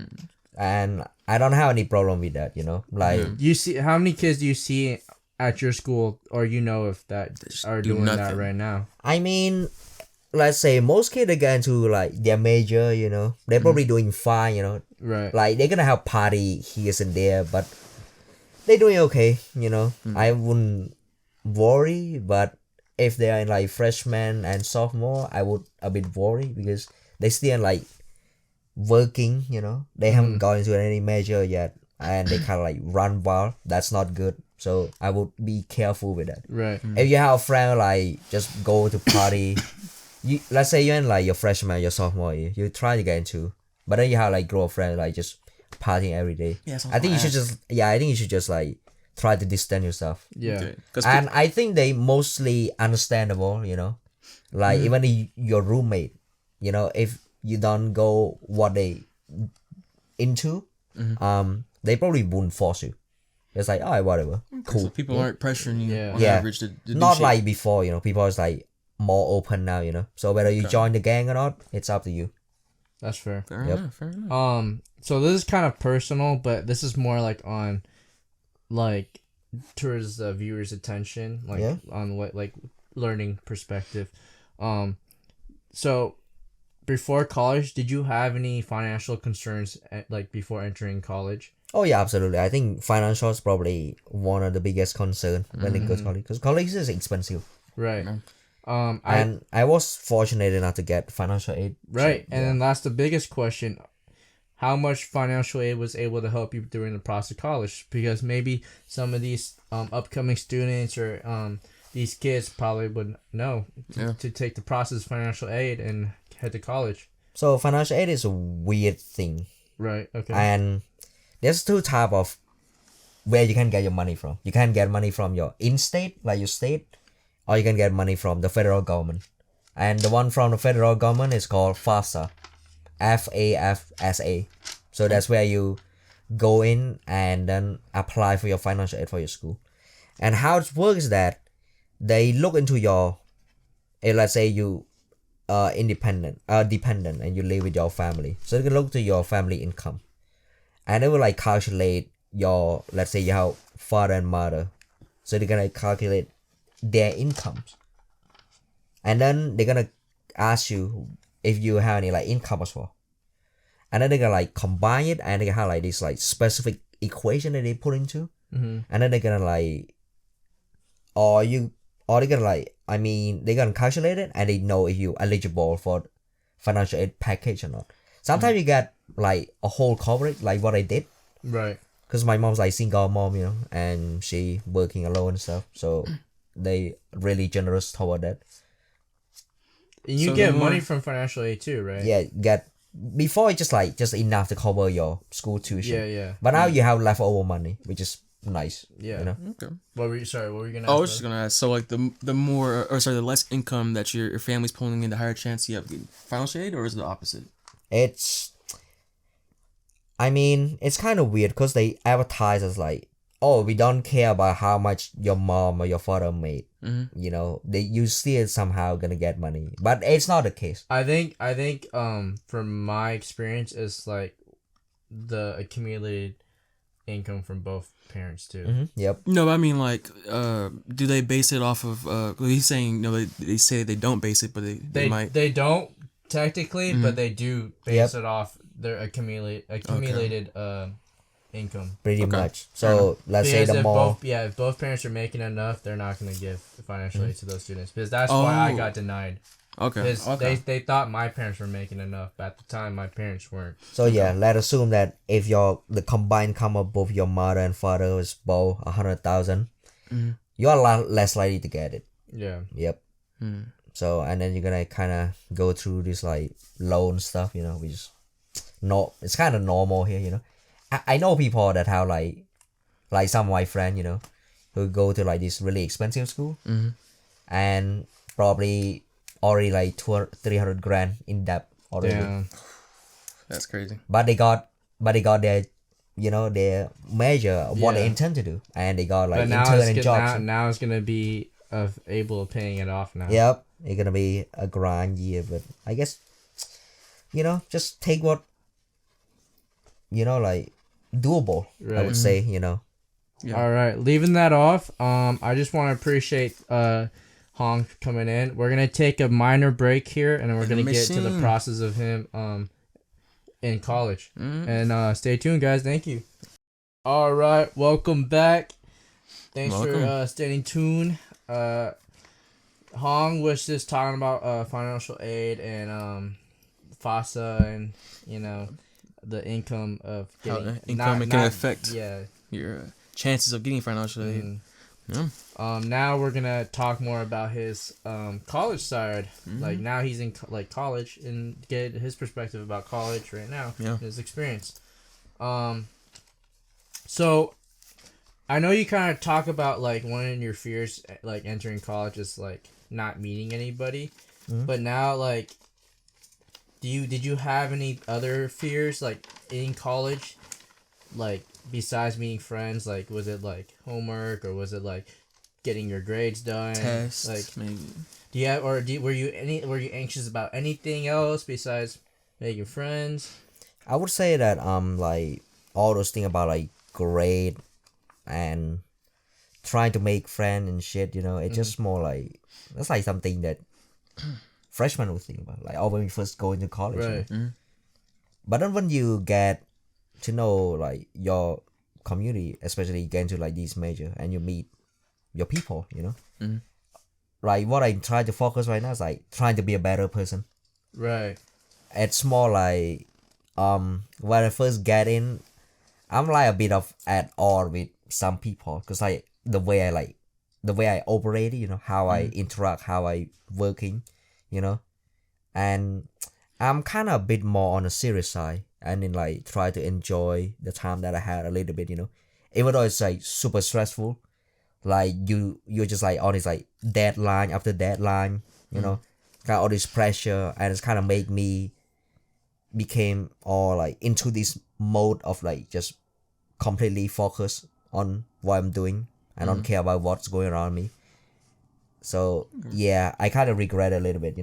And I don't have any problem with that, you know? Like, You see, how many kids do you see at your school, or if that just are do doing that nothing. right now? I mean, let's say most kids are going to like their major, they're probably doing fine, Right. like they're gonna have party here and there, but they're doing okay, I wouldn't worry, but if they're in like freshman and sophomore, I would a bit worry because they still like working, they haven't gone into any major yet, and they kind of like run wild. That's not good. So I would be careful with that. Right. If you have a friend like just go to party, let's say you're in like your freshman, your sophomore year, you try to get into, but then you have like group of friends like just partying every day. Yeah, I think you should just like try to distance yourself. Yeah. Okay. 'Cause And I think they mostly understandable, like even your roommate, if you don't go what they into, they probably wouldn't force you. It's like, oh, whatever, cool. So people aren't pressuring you Yeah. on Yeah. average to do Not shit. like before, people is like more open now, So whether you join the gang or not, it's up to you. That's fair. Fair Yep. enough. Fair enough. So this is kind of personal, but this is more like on, like, towards the viewer's attention, like Yeah. on what like learning perspective. So before college, did you have any financial concerns like before entering college? Oh yeah, absolutely. I think financial is probably one of the biggest concern when it goes to college, because college is expensive. Right. Yeah. I was fortunate enough to get financial aid. Right, So, and then that's the biggest question. How much financial aid was able to help you during the process of college? Because maybe some of these upcoming students or these kids probably would know to take the process of financial aid and head to college. So financial aid is a weird thing, Right, okay. and there's two type of where you can get your money from. You can get money from your in-state, like your state, or you can get money from the federal government. And the one from the federal government is called FAFSA, FAFSA. So that's where you go in and then apply for your financial aid for your school. And how it works is that they look into your, let's say you dependent, and you live with your family. So they can look to your family income, and they will like calculate your, let's say you have father and mother, so they're gonna calculate their incomes, and then they're gonna ask you if you have any like income as well, and then they're gonna like combine it, and they have like this like specific equation that they put into, and then they're gonna like, they're gonna like, they're gonna calculate it, and they know if you're eligible for financial aid package or not. Sometimes you get like a whole coverage, like what I did. Right. Because my mom's like single mom, and she working alone and stuff. So they really generous toward that. You So get the more- money from financial aid too, right? Yeah, get before it's just enough to cover your school tuition. Yeah. But now you have leftover money, which is nice. Yeah. Okay. What were you gonna I ask? was just gonna ask. So like the more the less income that your family's pulling in, the higher chance you have getting financial aid, or is it the opposite? It's kind of weird because they advertise as like, oh, we don't care about how much your mom or your father made. You still somehow gonna get money, but it's not the case. I think from my experience, it's like the accumulated income from both parents too. Yep. No, I mean like, do they base it off of? Well, he's saying no. They say they don't base it, but they might. They don't technically, but they do base Yep. it off their accumulated income. Pretty much. So let's say Because the more. if both parents are making enough, they're not gonna give financial aid to those students, because that's why I Oh. got denied. Okay. Because Okay. they thought my parents were making enough, but at the time my parents weren't. So yeah, let's assume that if the combined income of both your mother and father is both 100,000, you are a lot less likely to get it. Yeah. Yep. So and then you're gonna kind of go through this like loan stuff, which is it's kind of normal here. I know people that have like some of my friends, who go to like this really expensive school, and probably already like 300 grand in debt already. Damn. That's crazy. But they got their their major what they Yeah. intend to do, and they got like But now intern and jobs. now it's gonna be able of paying it off now. Yep, it's gonna be a grind year, but I guess just take what like doable. I would say Yeah. All right, leaving that off. I just want to appreciate Hong coming in. We're gonna take a minor break here, and then we're gonna get to the process of him in college. And stay tuned, guys. Thank you. All right, welcome back. Thanks for staying tuned. Hong was just talking about financial aid and FAFSA and the income of getting how income can affect your chances of getting financial aid. Yeah. Now we're gonna talk more about his college side. Like now he's in college and get his perspective about college right now. Yeah. His experience. So I know you kind of talk about like one of your fears like entering college is like not meeting anybody, but now like did you have any other fears like in college, like besides meeting friends? Like was it like homework or was it like getting your grades done? Tests, like maybe. Do you have were you anxious about anything else besides making friends? I would say that like all those things about like grade and trying to make friends and shit, it's just more like that's like something that freshmen would think about, like when we first go into college. Right. But then when you get to know like your community, especially get into like these major and you meet your people, like what I try to focus right now is like trying to be a better person. Right. It's more like when I first get in, I'm like a bit of at odds with some people because like the way I operate, how I interact, how I working, and I'm kind of a bit more on the serious side and then like try to enjoy the time that I had a little bit, even though it's like super stressful, like you're just like on this like deadline after deadline, kind of all this pressure, and it's kind of make me became all like into this mode of like just completely focus on what I'm doing. I don't care about what's going around me. So yeah, I kind of regret a little bit,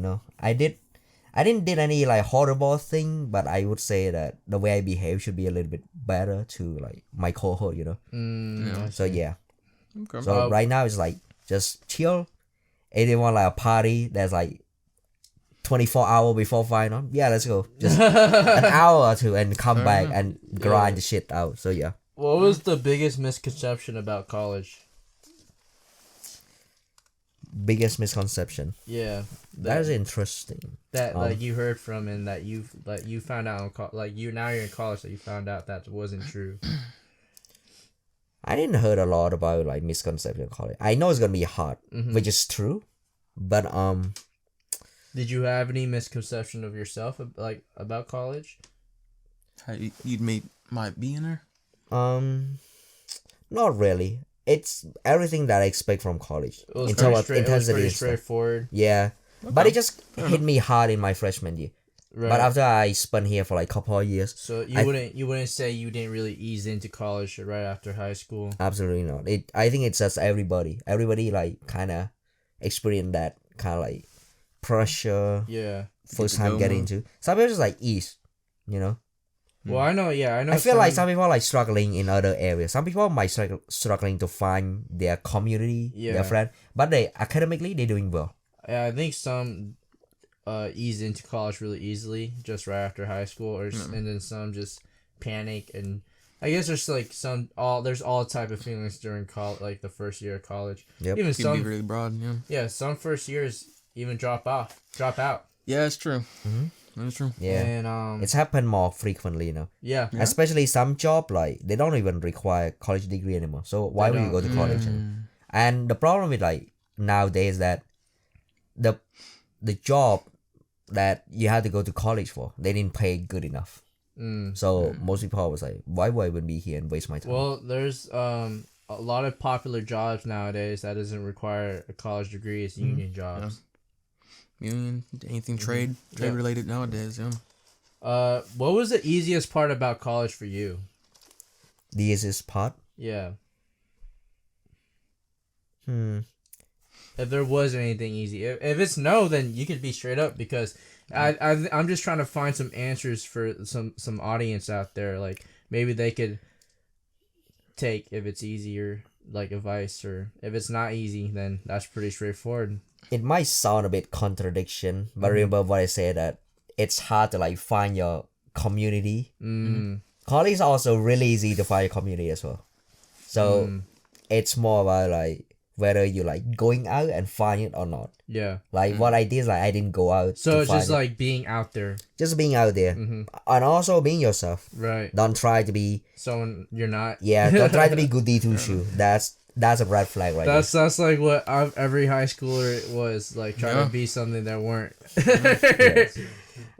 I didn't did any like horrible thing, but I would say that the way I behave should be a little bit better to like my cohort, So yeah. Okay. So right now it's like just chill. If they want like a party that's like 24 hours before final, yeah, let's go. Just an hour or two and come back and grind the shit out. So yeah. What was the biggest misconception about college? Biggest misconception. Yeah, that is interesting. That like you heard from and that you found out you're in college that you found out that wasn't true. I didn't heard a lot about like misconception of college. I know it's gonna be hard, which is true, but Did you have any misconception of yourself like about college? How you'd might be in there? Not really. It's everything that I expect from college. It was pretty straightforward. Yeah, okay. But it just hit me hard in my freshman year. Right. But after I spent here for like a couple of years, so you wouldn't say you didn't really ease into college right after high school. Absolutely not. I think it's just everybody like kind of experience that kind of like pressure. Yeah. First time getting into. Some people just like ease, Well, I know. I feel like some people are like struggling in other areas. Some people might struggling to find their community, their friend, but academically they're doing well. Yeah, I think some ease into college really easily just right after high school, and then some just panic, and I guess there's like there's all type of feelings during college, like the first year of college. Yep. Even it can be really broad. Yeah. Yeah, some first years even drop out. Yeah, it's true. That's true. Yeah, and it's happened more frequently, Yeah. Especially some job like they don't even require college degree anymore. So why would you go to college? And the problem with like nowadays that the job that you had to go to college for, they didn't pay good enough. So most people was like, why would I even be here and waste my time? Well, there's a lot of popular jobs nowadays that doesn't require a college degree. It's union jobs. Union, anything trade related nowadays. Yeah. What was the easiest part about college for you? The easiest part? Yeah. If there was anything easy, if it's no, then you could be straight up, because I'm just trying to find some answers for some audience out there. Like maybe they could take if it's easier, like advice, or if it's not easy, then that's pretty straightforward. It might sound a bit contradiction, but remember what I said, that it's hard to like find your community. College is also really easy to find a community as well. So it's more about like whether you like going out and find it or not. Yeah. Like what I did is like I didn't go out. So to it's find just it. like being out there. Just being out there, and also being yourself. Right. Don't try to be. Someone you're not. Yeah, don't try to be goody two shoe. That's a red flag right That's like what every high schooler was like, trying to be something that weren't.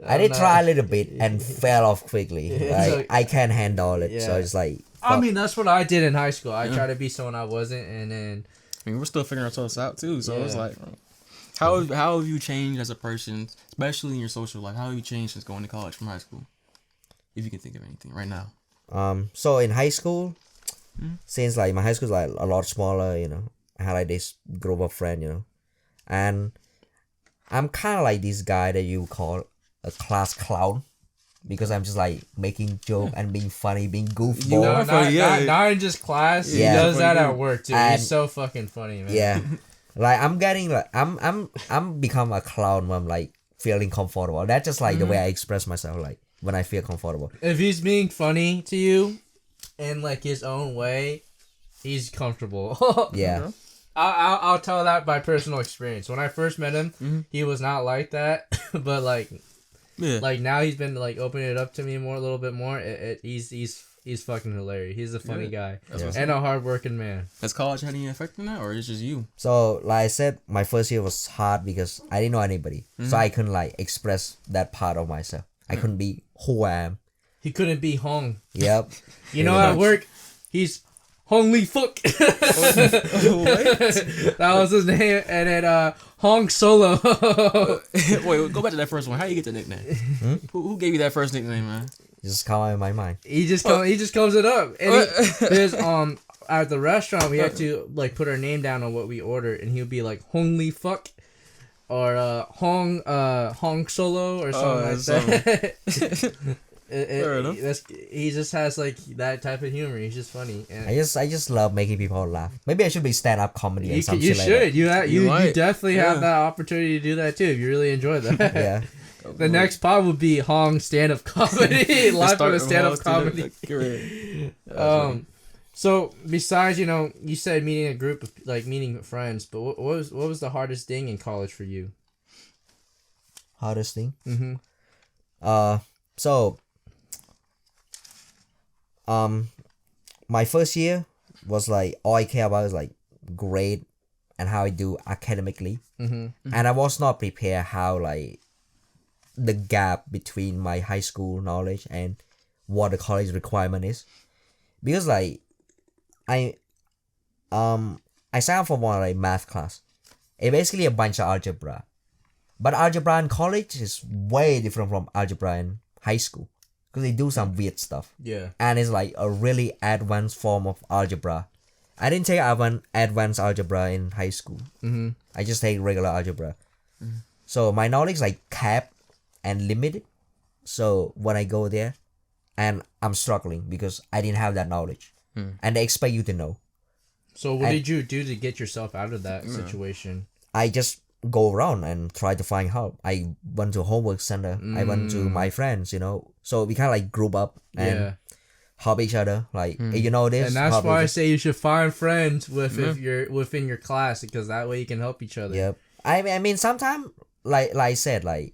I did try a little bit and fell off quickly. Like So- I can't handle it, so Yeah. it's like. I mean, that's what I did in high school. I tried to be someone I wasn't, and then I mean, we're still figuring ourselves out too. So it's Yeah. like, how have you changed as a person, especially in your social life? How have you changed since going to college from high school? If you can think of anything right now. So in high school, since like my high school's like a lot smaller, you know, I had like this group of friends, you know, and I'm kind of like this guy that you call a class clown, because I'm just like making joke and being funny, being goofball. not, funny, yeah. not in just class. Yeah. He does that Funny at dude. work too. And- He's so fucking funny, man. Yeah, like I'm getting like I'm become a clown when I'm like feeling comfortable. That's just like the way I express myself, like when I feel comfortable. If he's being funny to you, in like his own way, he's comfortable. Yeah, I'll tell that by personal experience. When I first met him, he was not like that, but like now he's been like opening it up to me a little bit more. He's fucking hilarious. He's a funny guy and a hardworking man. Has college had any effect on that, or is it just you? so like I said, my first year was hard because I didn't know anybody, so I couldn't like express that part of myself. I couldn't be who I am. He couldn't be Hong. Yep. You know, at work, he's Hong Lee Fook. That was his name, and then Hong Solo. Wait, go back to that first one. How you get the nickname? Who gave you that first nickname, man? Just come out in my mind. He just comes it up, and there's at the restaurant we had to like put our name down on what we ordered, and he would be like Hong Lee Fuck, or Hong Solo or something like that. Fair enough. He just has like that type of humor. He's just funny. And I just love making people laugh. Maybe I should be stand up comedy or you something. should. Like that. You might. definitely have that opportunity to do that too if you really enjoy that. Yeah. The next pod would be Hong stand up comedy, live on a stand up comedy. So besides, you said meeting a group of like meeting friends, but what was the hardest thing in college for you? Hardest thing. Mm-hmm. So. My first year was like all I care about is like grade and how I do academically, and I was not prepared how like the gap between my high school knowledge and what the college requirement is, because like I signed up for one like math class. It's basically a bunch of algebra, but algebra in college is way different from algebra in high school. Because they do some weird stuff. Yeah. And it's like a really advanced form of algebra. I didn't take advanced algebra in high school. Mm-hmm. I just take regular algebra. So my knowledge is like capped and limited. So when I go there, and I'm struggling because I didn't have that knowledge. And they expect you to know. So what did you do to get yourself out of that situation? I just go around and try to find help. I went to homework center. I went to my friends, So we kind of like group up and help each other. Like, hey, you know this. And that's help why I each- say you should find friends if you're within your class, because that way you can help each other. Yep. I mean, sometimes, like I said, like,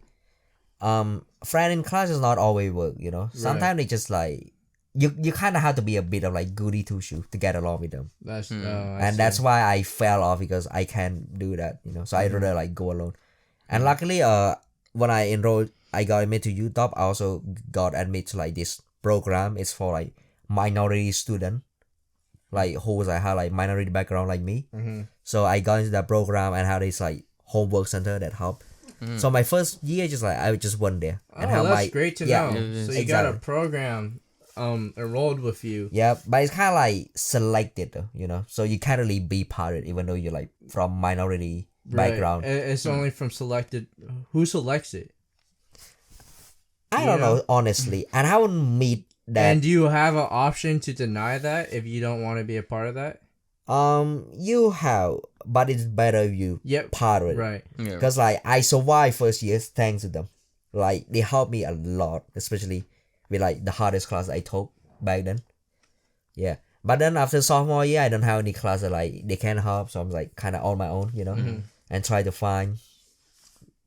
friend in class is not always work, Sometimes they just like, you kind of have to be a bit of like goody two shoes to get along with them. That's And that's why I fell off, because I can't do that, So I'd rather like go alone. And luckily, when I enrolled, I got admitted to UTOP. I also got admitted to like this program. It's for like minority student, like who have like minority background like me. So I got into that program and had this like homework center that helped. So my first year, I just went there and help that's great to know. So you got a exactly. program enrolled with you. Yeah, but it's kind of like selected, So you can't really be part of it, even though you're like from minority background. Right. It's only from selected. Who selects it? I don't know, honestly. And I haven't meet And do you have an option to deny that if you don't want to be a part of that? You have, but it's better if you part of it. Right. Because like I survived first years thanks to them. Like they helped me a lot, especially with like the hardest class I took back then. Yeah. But then after sophomore year, I don't have any class that like they can help, so I'm like kind of on my own, you know, and try to find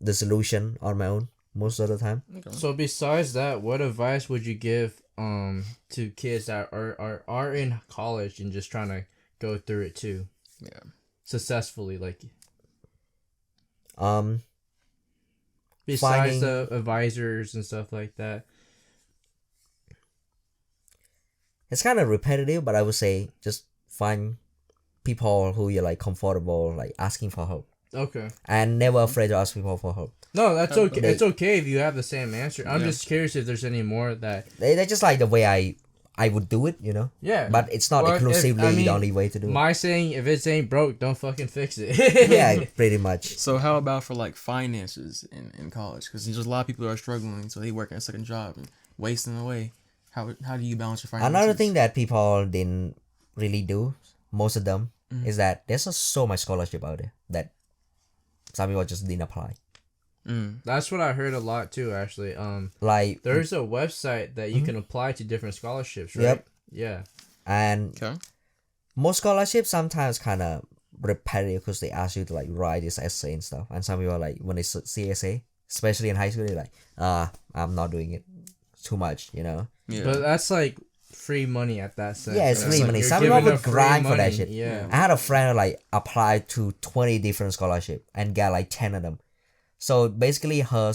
the solution on my own most of the time. Okay. So besides that, what advice would you give to kids that are in college and just trying to go through it too? Yeah. Successfully, like. Finding, Besides the advisors and stuff like that. It's kind of repetitive, but I would say just find people who you're like comfortable like asking for help. Okay. And never afraid to ask people for help. No, that's okay. It's okay if you have the same answer. I'm just curious if there's any more that they're just like the way I would do it, you know. Yeah. But it's not exclusively the only way to do it. My saying, if it ain't broke, don't fucking fix it. Yeah, pretty much. So how about for like finances in college? Because there's a lot of people who are struggling, so they work at a second job and wasting away. How do you balance your finances? Another thing that people didn't really do, most of them, is that there's just so much scholarship out there that some people just didn't apply. That's what I heard a lot too, actually. Like there's a website that you can apply to different scholarships, right? Yep. Yeah. And most scholarships sometimes kind of repetitive because they ask you to like write this essay and stuff. And some people are like, when they see essay, especially in high school, they're like, I'm not doing it too much, you know. Yeah. But that's like free money at that sense. Yeah, it's right? free Like, money. you're Some people giving would them free grind for that money. shit. Yeah. I had a friend who like applied to 20 different scholarship and got like 10 of them. So basically her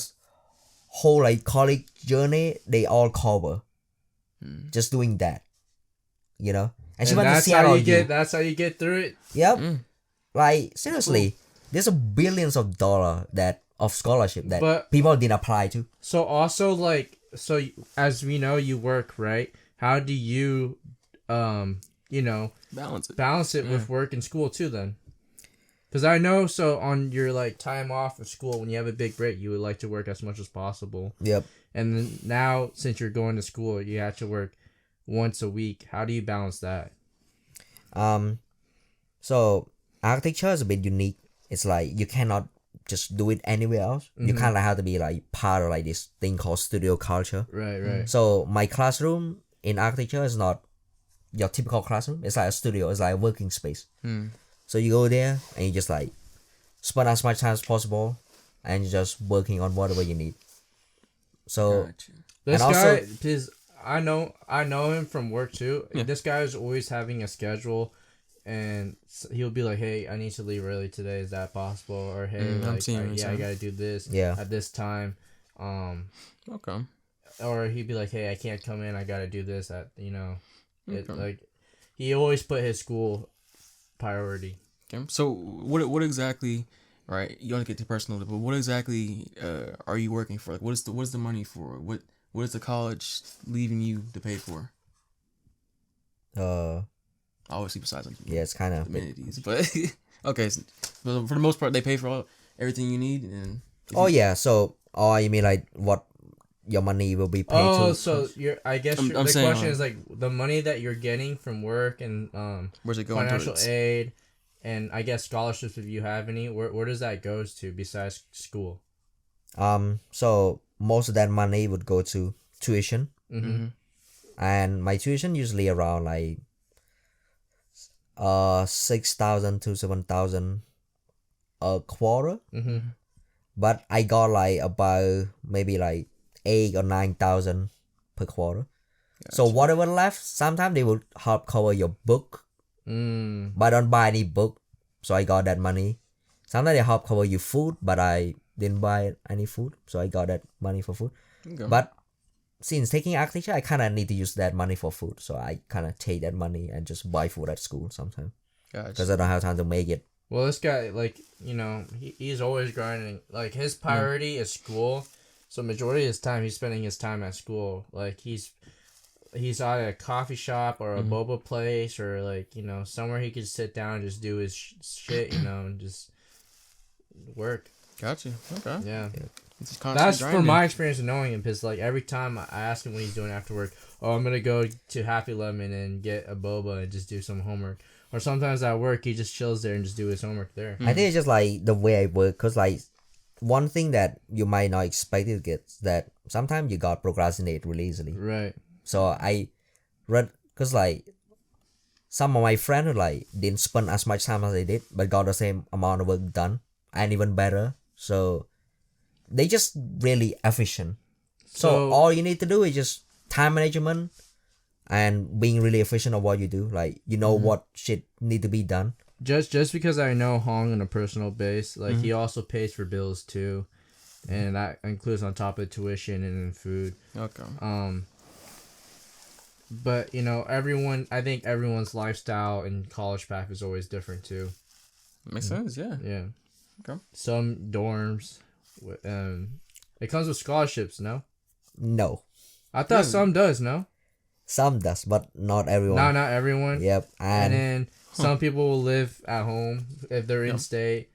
whole like college journey, they all cover. Just doing that. You know? And she went to Seattle. That's how you get through it. Yep. Like seriously, there's a billions of dollars of scholarship that people didn't apply to. So also like as we know, you work, right? How do you balance it with work and school too then? Because I know, so on your like time off of school, when you have a big break, you would like to work as much as possible. Yep. And then now, since you're going to school, you have to work once a week. How do you balance that? So architecture is a bit unique. It's like you cannot just do it anywhere else. You kind of have to be like part of like this thing called studio culture. Right. So my classroom in architecture is not your typical classroom. It's like a studio. It's like a working space. So you go there and you just like spend as much time as possible and you're just working on whatever you need. So Gotcha. This and guy, also- because I know him from work too. Yeah. This guy is always having a schedule, and he'll be like, "Hey, I need to leave early today. Is that possible?" Or "Hey, I'm seeing what you're I saying. gotta do this at this time." Okay. Or he'd be like, "Hey, I can't come in. I gotta do this at Okay. like he always put his school priority." Okay. So what exactly? Right, you don't get too personal, but what exactly are you working for? Like, what is the money for? What is the college leaving you to pay for? Obviously, besides yeah, it's kind of amenities, but okay. So for the most part, they pay for everything you need, and you mean like what your money will be paid to? So I guess I'm the saying, question is like the money that you're getting from work and where's it going financial towards? aid, and I guess scholarships if you have any. Where does that goes to besides school? So most of that money would go to tuition, Mm-hmm. and my tuition usually around like 6,000 to 7,000 a quarter. Mm-hmm. But I got like about maybe like 8 or 9,000 per quarter. Gotcha. So whatever left, sometimes they will help cover your book, but I don't buy any book, so I got that money. Sometimes they help cover your food, but I didn't buy any food, so I got that money for food. Okay. But since taking architecture, I kind of need to use that money for food, so I kind of take that money and just buy food at school sometimes because I don't have time to make it. Well, this guy, like, he's always grinding. Like, his priority is school, so majority of his time, he's spending his time at school. Like, he's either a coffee shop or a boba place or, like, somewhere he could sit down and just do his shit, and just work. Gotcha. Okay. Yeah. It's just constantly That's grinding. from my experience of knowing him. Because like every time I ask him what he's doing after work, oh, I'm gonna go to Happy Lemon and get a boba and just do some homework. Or sometimes at work he just chills there and just do his homework there. I think it's just like the way I work, cause like one thing that you might not expect to get that sometimes you got procrastinate really easily. Right. So I read, cause like some of my friends like didn't spend as much time as I did, but got the same amount of work done and even better. So they just really efficient. So all you need to do is just time management and being really efficient of what you do. Like you know what shit need to be done. Just because I know Hong on a personal base, like he also pays for bills too, and that includes on top of tuition and food. Okay. But you know, I think everyone's lifestyle and college path is always different too. Makes sense. Yeah. Yeah. Okay. Some dorms, it comes with scholarships. No, No, I thought some does. No, some does, but not everyone. no, not everyone. Yep, And and then some people will live at home if they're in state.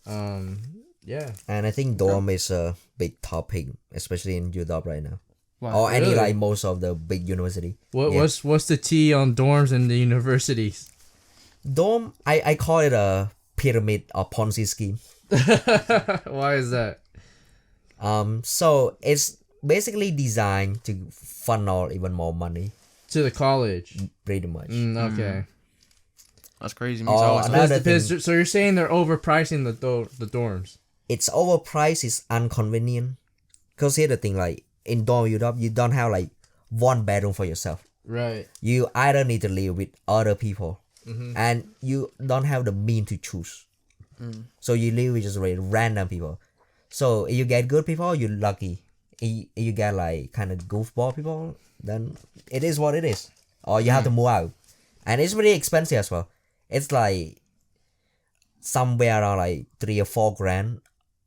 Yeah. and I think dorm is a big topic, especially in UW right now. Wow. Or any Really? like most of the big university. What Yeah. what's the T on dorms in the universities? Dorm, I call it a pyramid or Ponzi scheme. Why is that? So it's basically designed to funnel even more money, To the college. pretty much. Okay. That's crazy. Oh, another thing, So you're saying they're overpricing the dorms? it's overpriced, it's inconvenient. Cause here's the thing, like in dorm you don't have like one bedroom for yourself. Right. You either need to live with other people, and you don't have the mean to choose. So you live with just really random people. So if you get good people, you're lucky. If you get like kind of goofball people, then it is what it is. Or you have to move out, and it's really expensive as well. It's like somewhere around like $3 or $4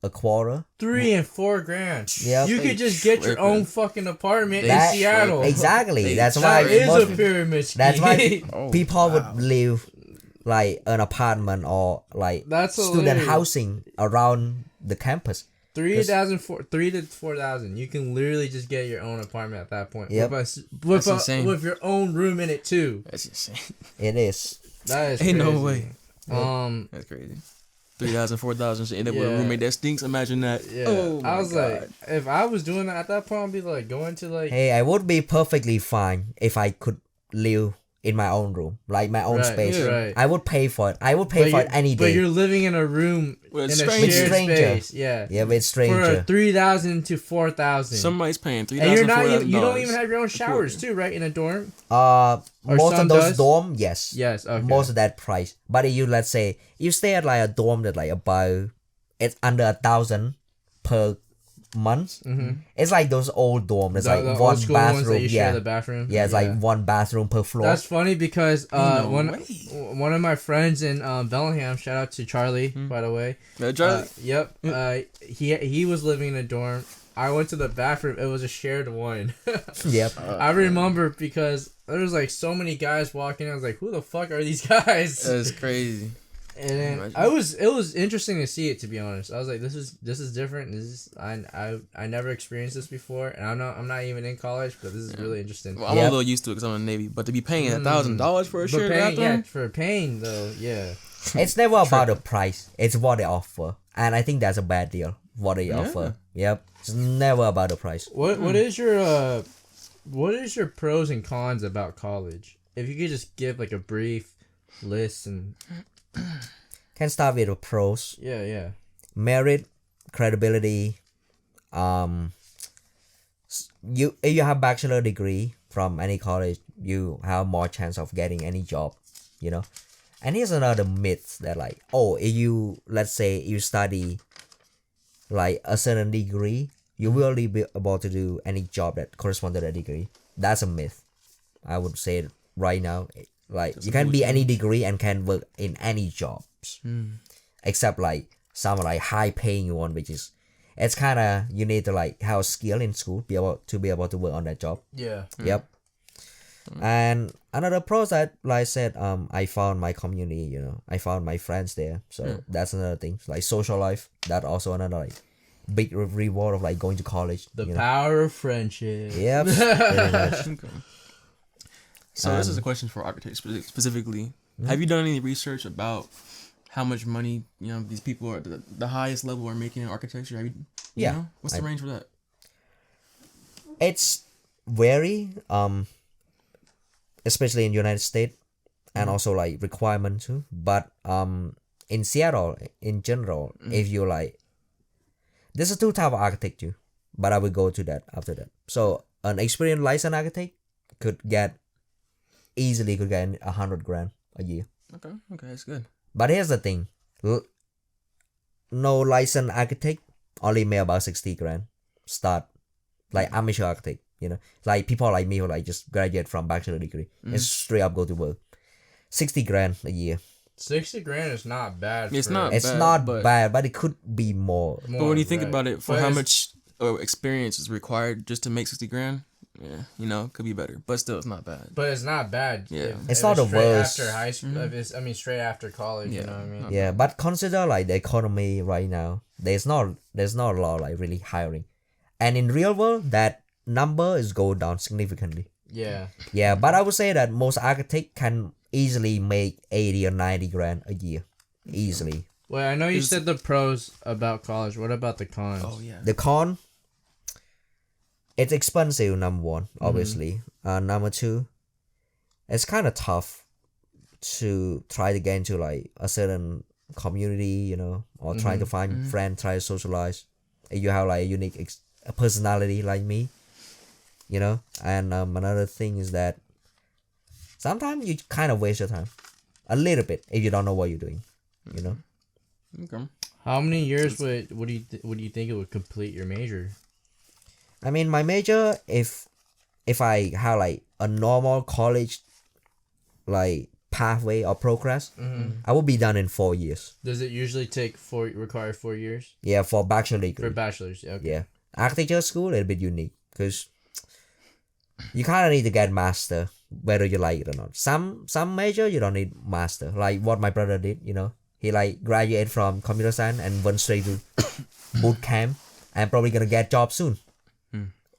a quarter. 3 and 4 grand. Yep. You could just get your own fucking apartment in That- Seattle. Exactly. That's That why is most- a pyramid scheme. that's why Oh, people would live like an apartment or like That's student hilarious. housing around the campus. 3,000, 3 to 4,000. You can literally just get your own apartment at that point. Yep. With insane. with your own room in it too. That's insane. It is. That is Ain't crazy. no way. That's crazy. 3,000, 4,000. Shit. End up with a Yeah. roommate that stinks. Imagine that. Yeah. Oh I my was God. like, if I was doing that at that point, I'd be like going to like. Hey, I would be perfectly fine if I could live in my own room, like my own Right, space. yeah. Right. I would pay for it. I would pay for it any But day. you're living in a room With a in a stranger. shared Stranger. space. Yeah. Yeah, with For stranger. 3,000 to 4,000. Somebody's paying $3,000. And you're not even, you don't $4,000. even have your own showers too, right? In a dorm. Or Most some of those does? dorm, yes. Yes. Okay. Most of that price. But if you, let's say you stay at like a dorm that like about it's under 1,000 per month. It's like those old dorm. There's like the one old school ones that bathroom. you Yeah, share the bathroom. yeah. It's like one bathroom per floor. That's funny because no one way. one of my friends in Bellingham, shout out to Charlie, by the way. Charlie? Yep. He was living in a dorm. I went to the bathroom. It was a shared one. Yep. I remember because there was like so many guys walking. I was like, who the fuck are these guys? That's crazy. And then Imagine. it was interesting to see it, to be honest. I was like, this is different. This is I never experienced this before, and I'm not even in college, but this is really interesting. Well, I'm a little used to it because I'm in the Navy, but to be paying $1,000 for a But shirt paying, bathroom? for paying though, yeah. It's never about the price. It's what they offer, and I think that's a bad deal. What they offer. Yep. It's never about the price. What is your pros and cons about college? If you could just give like a brief list and Can start with the pros. yeah. Merit, credibility. You if you have bachelor degree from any college, you have more chance of getting any job. You know. And here's another myth that like, oh, if you let's say you study like a certain degree, you will be able to do any job that corresponds to that degree. That's a myth. I would say it right now. Like you can be any degree and can work in any jobs, except like some like high paying one, which is it's kind of you need to like have a skill in school be able to work on that job. Yeah. Yep. And another pro that like I said, I found my community. I found my friends there, so that's another thing. Like social life, that also another like big reward of like going to college. The you know? power of friendship. Yep. Pretty much. Okay. So this is a question for architects specifically. Have you done any research about how much money these people are the highest level are making in architecture? Have you? Yeah. Know? What's the range for that? It's very especially in United States and also like requirement too. But in Seattle in general, if you like, there's a two type of architecture, but I will go to that after that. So an experienced licensed architect could get 100 grand a year. Okay, that's good. But here's the thing, no licensed architect only make about 60 grand start, like amateur architect, like people like me who like just graduate from bachelor degree and straight up go to work. 60 grand a year. 60 grand is not bad. It's for- not It's bad, not but- bad, but it could be more. But when you think right. about it, for But how it's- much experience is required just to make 60 grand, yeah, could be better. But still, it's not bad. But it's not bad. Yeah. It's not the straight worst. After high school, straight after college. You Yeah. know what I mean? Yeah, but consider like the economy right now. There's not a lot like really hiring, and in real world that number is go down significantly. Yeah. Yeah, but I would say that most architects can easily make 80 or 90 grand a year, easily. Well, I know you said the pros about college. What about the cons? Oh yeah. The con, it's expensive. Number one, obviously. Number two, it's kind of tough to try to get into like a certain community, or trying to find friends, try to socialize. If you have like a unique a personality like me, and another thing is that sometimes you kind of waste your time a little bit if you don't know what you're doing, Okay. How many years would do you think it would complete your major? I mean, my major, if I have like a normal college like pathway or progress, I will be done in 4 years. Does it usually require 4 years Yeah, for bachelor degree. for bachelor's? Okay. Yeah, architecture school a little bit unique because you kind of need to get master whether you like it or not. Some major you don't need master, like what my brother did. He like graduated from computer science and went straight to boot camp and probably gonna get job soon.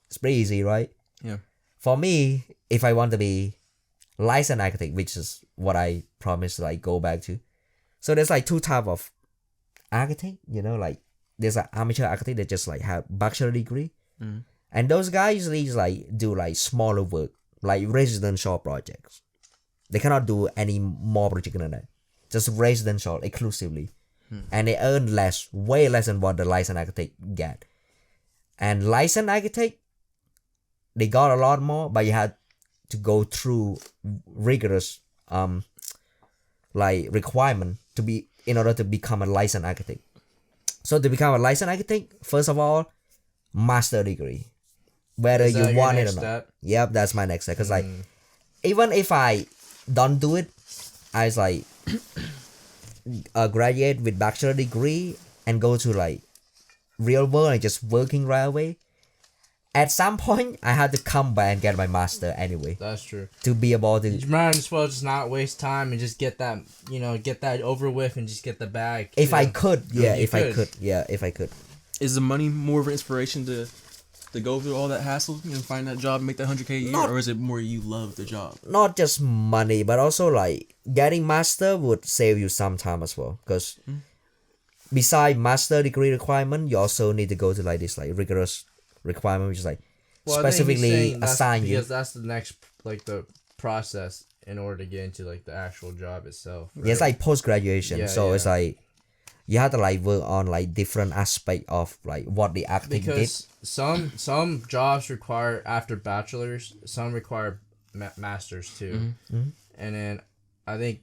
It's pretty easy, right? Yeah. For me, if I want to be licensed architect, which is what I promised to like go back to, so there's like two type of architect. Like there's an amateur architect that just like have bachelor degree, and those guys usually just like do like smaller work, like residential projects. They cannot do any more project than that. Just residential exclusively, and they earn way less than what the licensed architect get. And licensed architect, they got a lot more, but you had to go through rigorous like requirement in order to become a licensed architect. So to become a licensed architect, first of all, master degree, whether Is that you your want it next or not. step? Yep, that's my next step. Cause like, even if I don't do it, I was like graduate with bachelor degree and go to like real world and just working right away. At some point, I had to come back and get my master anyway That's true. to be able to. You might as well just not waste time and just get that, get that over with and just get the bag. If I could, yeah, You if I could. could, yeah, if I could. Is the money more of an inspiration to go through all that hassle and find that job and make that 100K a year, Not- or is it more you love the job? Not just money, but also like getting master would save you some time as well. Because beside master degree requirement, you also need to go to like this like rigorous requirement, which is like Well, I think he's specifically saying that's assign you. because that's the next the process in order to get into like the actual job itself. Yeah, it's like post graduation, Yeah, so it's yeah. like you have to like work on like different aspect of like what the architect did. Because some jobs require after bachelor's, some require masters too, and then I think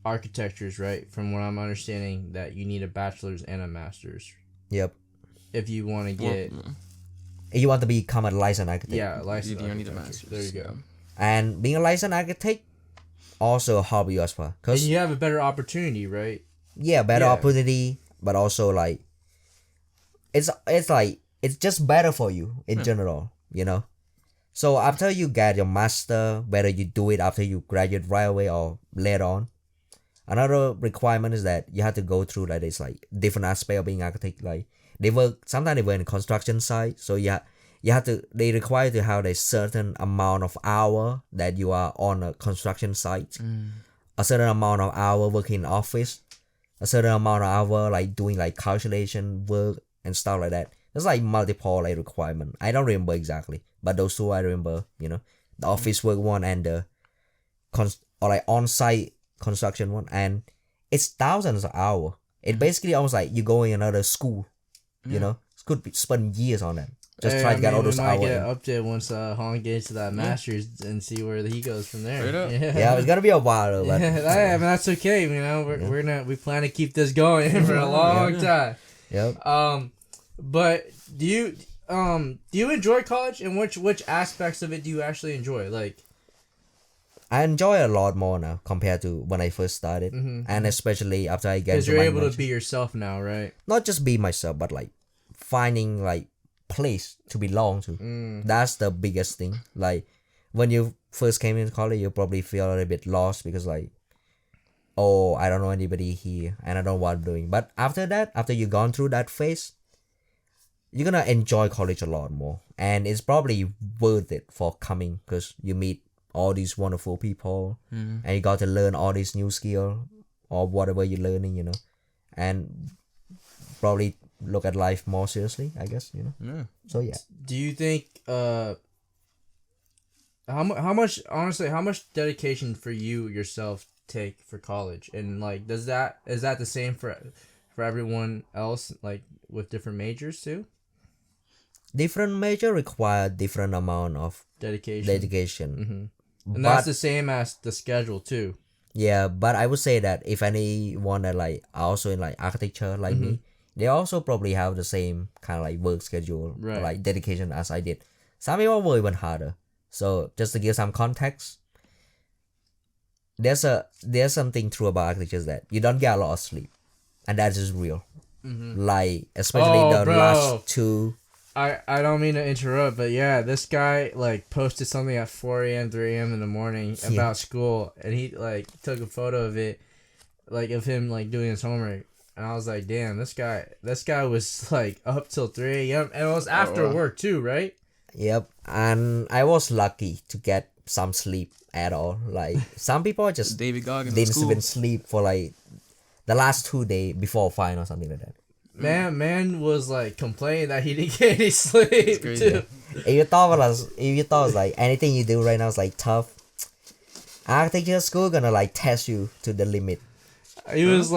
architecture's right from what I'm understanding that you need a bachelor's and a master's Yep. if you want to get If you want to become a licensed architect. licensed. You need a architecture. master's. There you go. And being a licensed architect also help you as well. And Cause you have a better opportunity, right? yeah, better Yeah. opportunity, but also like it's like it's just better for you in general, So after you get your master, whether you do it after you graduate right away or later on, another requirement is that you have to go through like this like different aspect of being architect. Like sometimes they work in construction site, so they require to have a certain amount of hour that you are on a construction site, a certain amount of hour working in office, a certain amount of hour like doing like calculation work and stuff like that. There's like multiple like requirement. I don't remember exactly, but those two I remember. The office work one and the or like on-site construction one, and it's thousands of hours. It basically almost like you go in another school. Could spend years on that. Just try to get all those hours. We might get an update once Han gets to that masters and see where he goes from there. Yeah, it's gonna be a while, but that's okay. We plan to keep this going for a long time. Yep. But do you enjoy college, and which aspects of it do you actually enjoy? Like, I enjoy a lot more now compared to when I first started, and especially after I get. Because you're able to be yourself now, right? Not just be myself, but like finding like place to belong to. That's the biggest thing. Like when you first came into college, you probably feel a little bit lost because like, oh, I don't know anybody here and I don't know what I'm doing. But after that, after you've gone through that phase, you're gonna enjoy college a lot more, and it's probably worth it for coming because you meet all these wonderful people and you got to learn all these new skills or whatever you're learning, and probably look at life more seriously, I guess, Yeah. So yeah. Do you think how much dedication for you yourself take for college, and like is that the same for everyone else, like with different majors too? Different major require different amount of dedication. And that's the same as the schedule too. Yeah, but I would say that if anyone that like also in like architecture like me, they also probably have the same kind of like work schedule, right, like dedication as I did. Some people work even harder. So just to give some context, there's something true about architecture is that you don't get a lot of sleep, and that is real. Like especially last two. I don't mean to interrupt, but yeah, this guy like posted something at 4 a.m., 3 a.m. in the morning about school, and he like took a photo of it, like of him like doing his homework, and I was like, damn, this guy was like up till 3 a.m. and it was after work too, right? Yep, and I was lucky to get some sleep at all. Like some people just David Goggins didn't even sleep for like the last 2 days before final or something like that. Man was like complaining that he didn't get any sleep too. If you thought it was like anything you do right now is like tough, architecture school gonna like test you to the limit. He was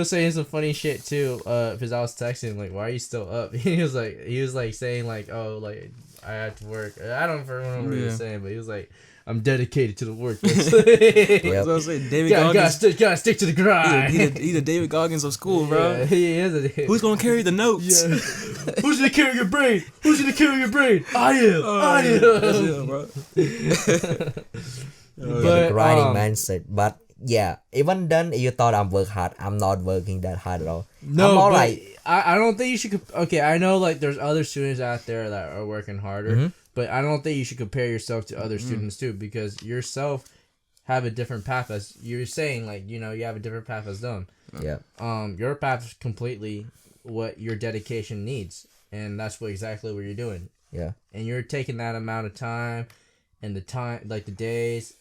saying some funny shit too. Because I was texting him like, "Why are you still up?" He was like saying like, "Oh, like I had to work." I don't remember what he was saying, but he was like, "I'm dedicated to the work." Yep. I was saying, David Goggins. Gotta stick to the grind. He's a David Goggins of school, bro. Yeah, he is. Who's gonna carry the notes? Yeah. Who's gonna carry your brain? I am. That's it, bro. The grinding mindset, but. Yeah, even then, if you thought I'm work hard, I'm not working that hard at all. No, but like I don't think you should. Okay, I know like there's other students out there that are working harder, but I don't think you should compare yourself to other students too, because yourself have a different path as you're saying. Like you have a different path as them. Yeah. Your path is completely what your dedication needs, and that's exactly what you're doing. Yeah. And you're taking that amount of time, and the days,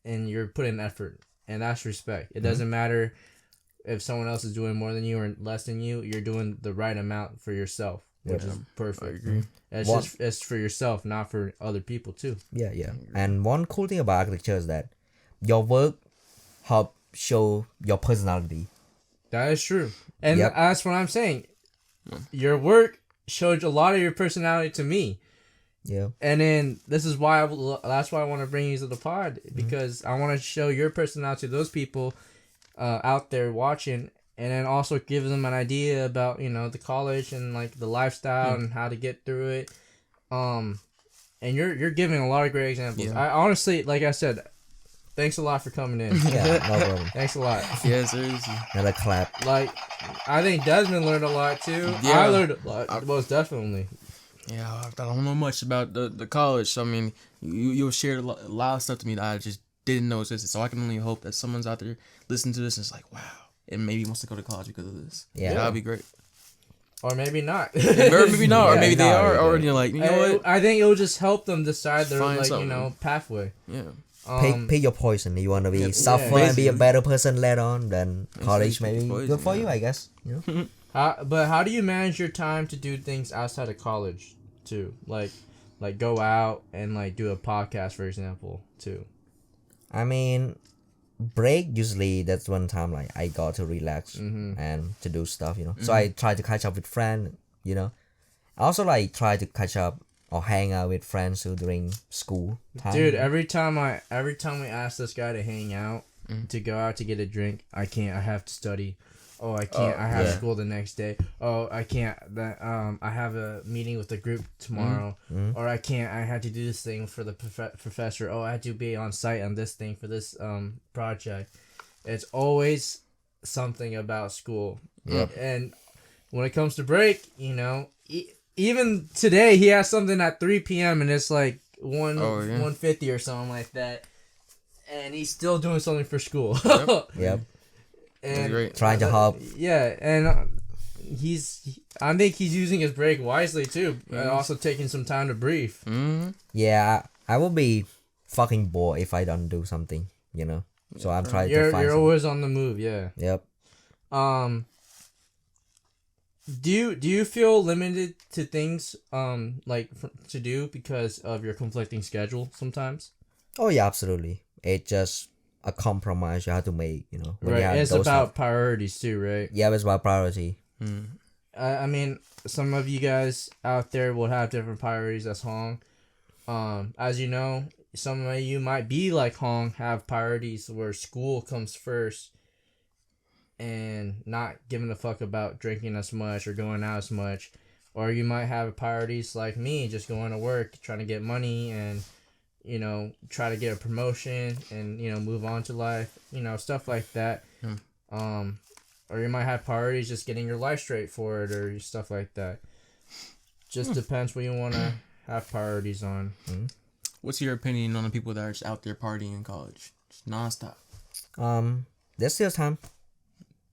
and you're putting effort. And that's respect. It doesn't matter if someone else is doing more than you or less than you. You're doing the right amount for yourself, which is perfect. I agree. It's for yourself, not for other people too. Yeah. And one cool thing about architecture is that your work help show your personality. That is true, and that's what I'm saying. Your work showed a lot of your personality to me. Yeah. And then that's why I want to bring you to the pod, because I want to show your personality to those people out there watching, and then also give them an idea about the college and like the lifestyle and how to get through it. And you're giving a lot of great examples. I honestly, like I said, thanks a lot for coming in. Yeah, no problem. Thanks a lot. Yeah, seriously. Another clap. Like, I think Desmond learned a lot too. Yeah. I learned a lot, most definitely. Yeah, I don't know much about the college. So, I mean, you shared a lot of stuff to me that I just didn't know existed. So I can only hope that someone's out there listening to this and is like, wow, and maybe wants to go to college because of this. Yeah. That'd be great. Or maybe not. Maybe not, or Yeah, maybe they no, are they already don't. like, you know what? I think it will just help them decide their Find like something. pathway. Yeah. Pick your poison. You want to be yeah, suffer and be a basically. better person later on, then college pick your maybe poison, good for yeah. you, I guess. You know? But how do you manage your time to do things outside of college too? Like go out and like do a podcast, for example, too. I mean, break usually that's one time like I got to relax and to do stuff, you know. So I try to catch up with friends, you know. I also like try to catch up or hang out with friends who during school time. Dude, every time we ask this guy to hang out, to go out to get a drink, I can't. I have to study. Oh, I can't. I have yeah. school the next day. Oh, I can't. I have a meeting with the group tomorrow. Or I can't. I had to do this thing for the professor. Oh, I had to be on site on this thing for this project. It's always something about school. Yep. And when it comes to break, you know, even today he has something at 3 p.m. and it's like 1:50 or something like that, and he's still doing something for school. Yep. And great. Trying to help. Yeah, and I think he's using his break wisely too, and also taking some time to breathe. Yeah, I will be fucking bored if I don't do something, you know. So I'm trying to find You're something. always on the move. Yeah. Yep. Do you feel limited to things to do because of your conflicting schedule sometimes? Oh yeah, absolutely. It's just a compromise you have to make, you know. when you have Right. It's those about priorities too, right? Yeah, it's about priority. I mean, some of you guys out there will have different priorities as Hong. As you know, some of you might be like Hong, have priorities where school comes first and not giving a fuck about drinking as much or going out as much. Or you might have priorities like me, just going to work, trying to get money and, you know, try to get a promotion and, you know, move on to life, you know, stuff like that. Or you might have priorities just getting your life straight for it or stuff like that. Just depends what you want to have priorities on. What's your opinion on the people that are just out there partying in college? Just nonstop. There's still time.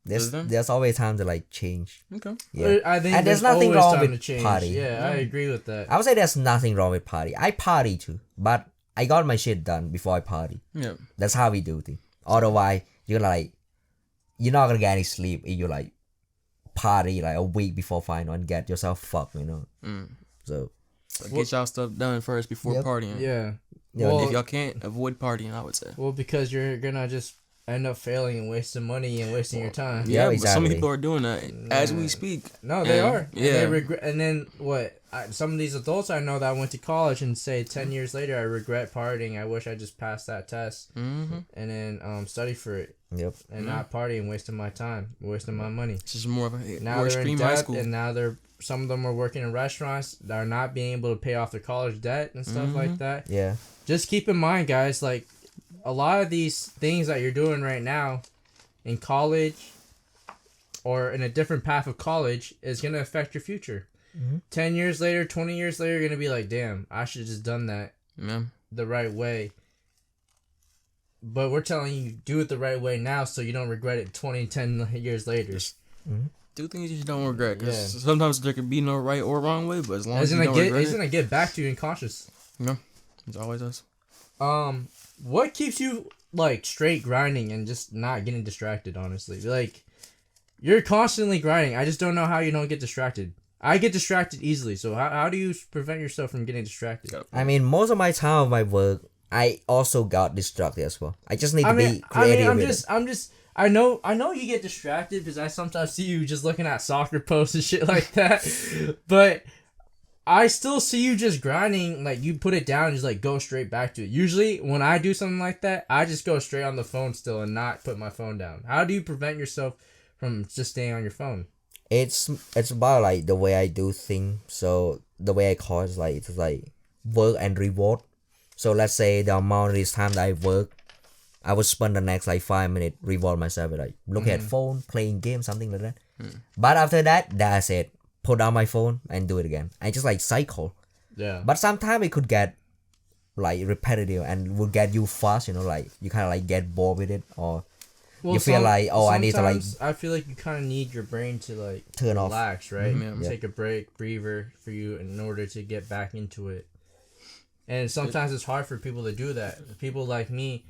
There's always time to like change. Okay. Yeah. I think And there's nothing always wrong time with to change. party. Yeah, I agree with that. I would say there's nothing wrong with party. I party too, but I got my shit done before I party. Yeah. That's how we do things. Otherwise, you're not gonna get any sleep if you like party like a week before final and get yourself fucked, you know. So Get y'all stuff done first before Yep. partying. Yeah. Yeah, Well, If y'all can't avoid partying, I would say. well, because you're gonna just end up failing and wasting money and wasting your time. Yeah, But some exactly. people are doing that as we speak. No, they And- are. Yeah. And they regret. And then what? Some of these adults I know that went to college and say 10 years later, I regret partying. I wish I just passed that test and then study for it yep. and not party and wasting my time, wasting my money. It's just more of a Now more they're in extreme high debt, school. and now some of them are working in restaurants that are not being able to pay off their college debt and stuff like that. Yeah. Just keep in mind, guys, like a lot of these things that you're doing right now in college or in a different path of college is going to affect your future. 10 years later, 20 years later, you're going to be like, damn, I should have just done that Yeah. the right way. But we're telling you, do it the right way now so you don't regret it 10 years later. Do things you don't regret. Because Yeah. sometimes there could be no right or wrong way, but as long as you don't regret It's it, gonna get back to you unconscious. yeah, it always does. What keeps you like straight grinding and just not getting distracted? Honestly, like you're constantly grinding. I just don't know how you don't get distracted. I get distracted easily. So how do you prevent yourself from getting distracted? I mean, most of my time of my work, I also got distracted as well. I just need to be creative with it. I know you get distracted because I sometimes see you just looking at soccer posts and shit like that. But I still see you just grinding, like you put it down and just like go straight back to it. Usually when I do something like that, I just go straight on the phone still and not put my phone down. How do you prevent yourself from just staying on your phone? It's about like the way I do things. So the way I call it's like work and reward. So let's say the amount of this time that I work, I would spend the next like 5 minutes reward myself with like look at phone, playing game, something like that. But after that, that's it. Put down my phone and do it again. I just like cycle. Yeah. But sometimes it could get like repetitive and would get you fast, you know, like you kind of like get bored with it or Well, you feel like, oh, I need to like sometimes I feel like you kind of need your brain to like turn off. relax, right? Mhm. Yeah. Take a breather for you in order to get back into it. And sometimes it's hard for people to do that. People like me,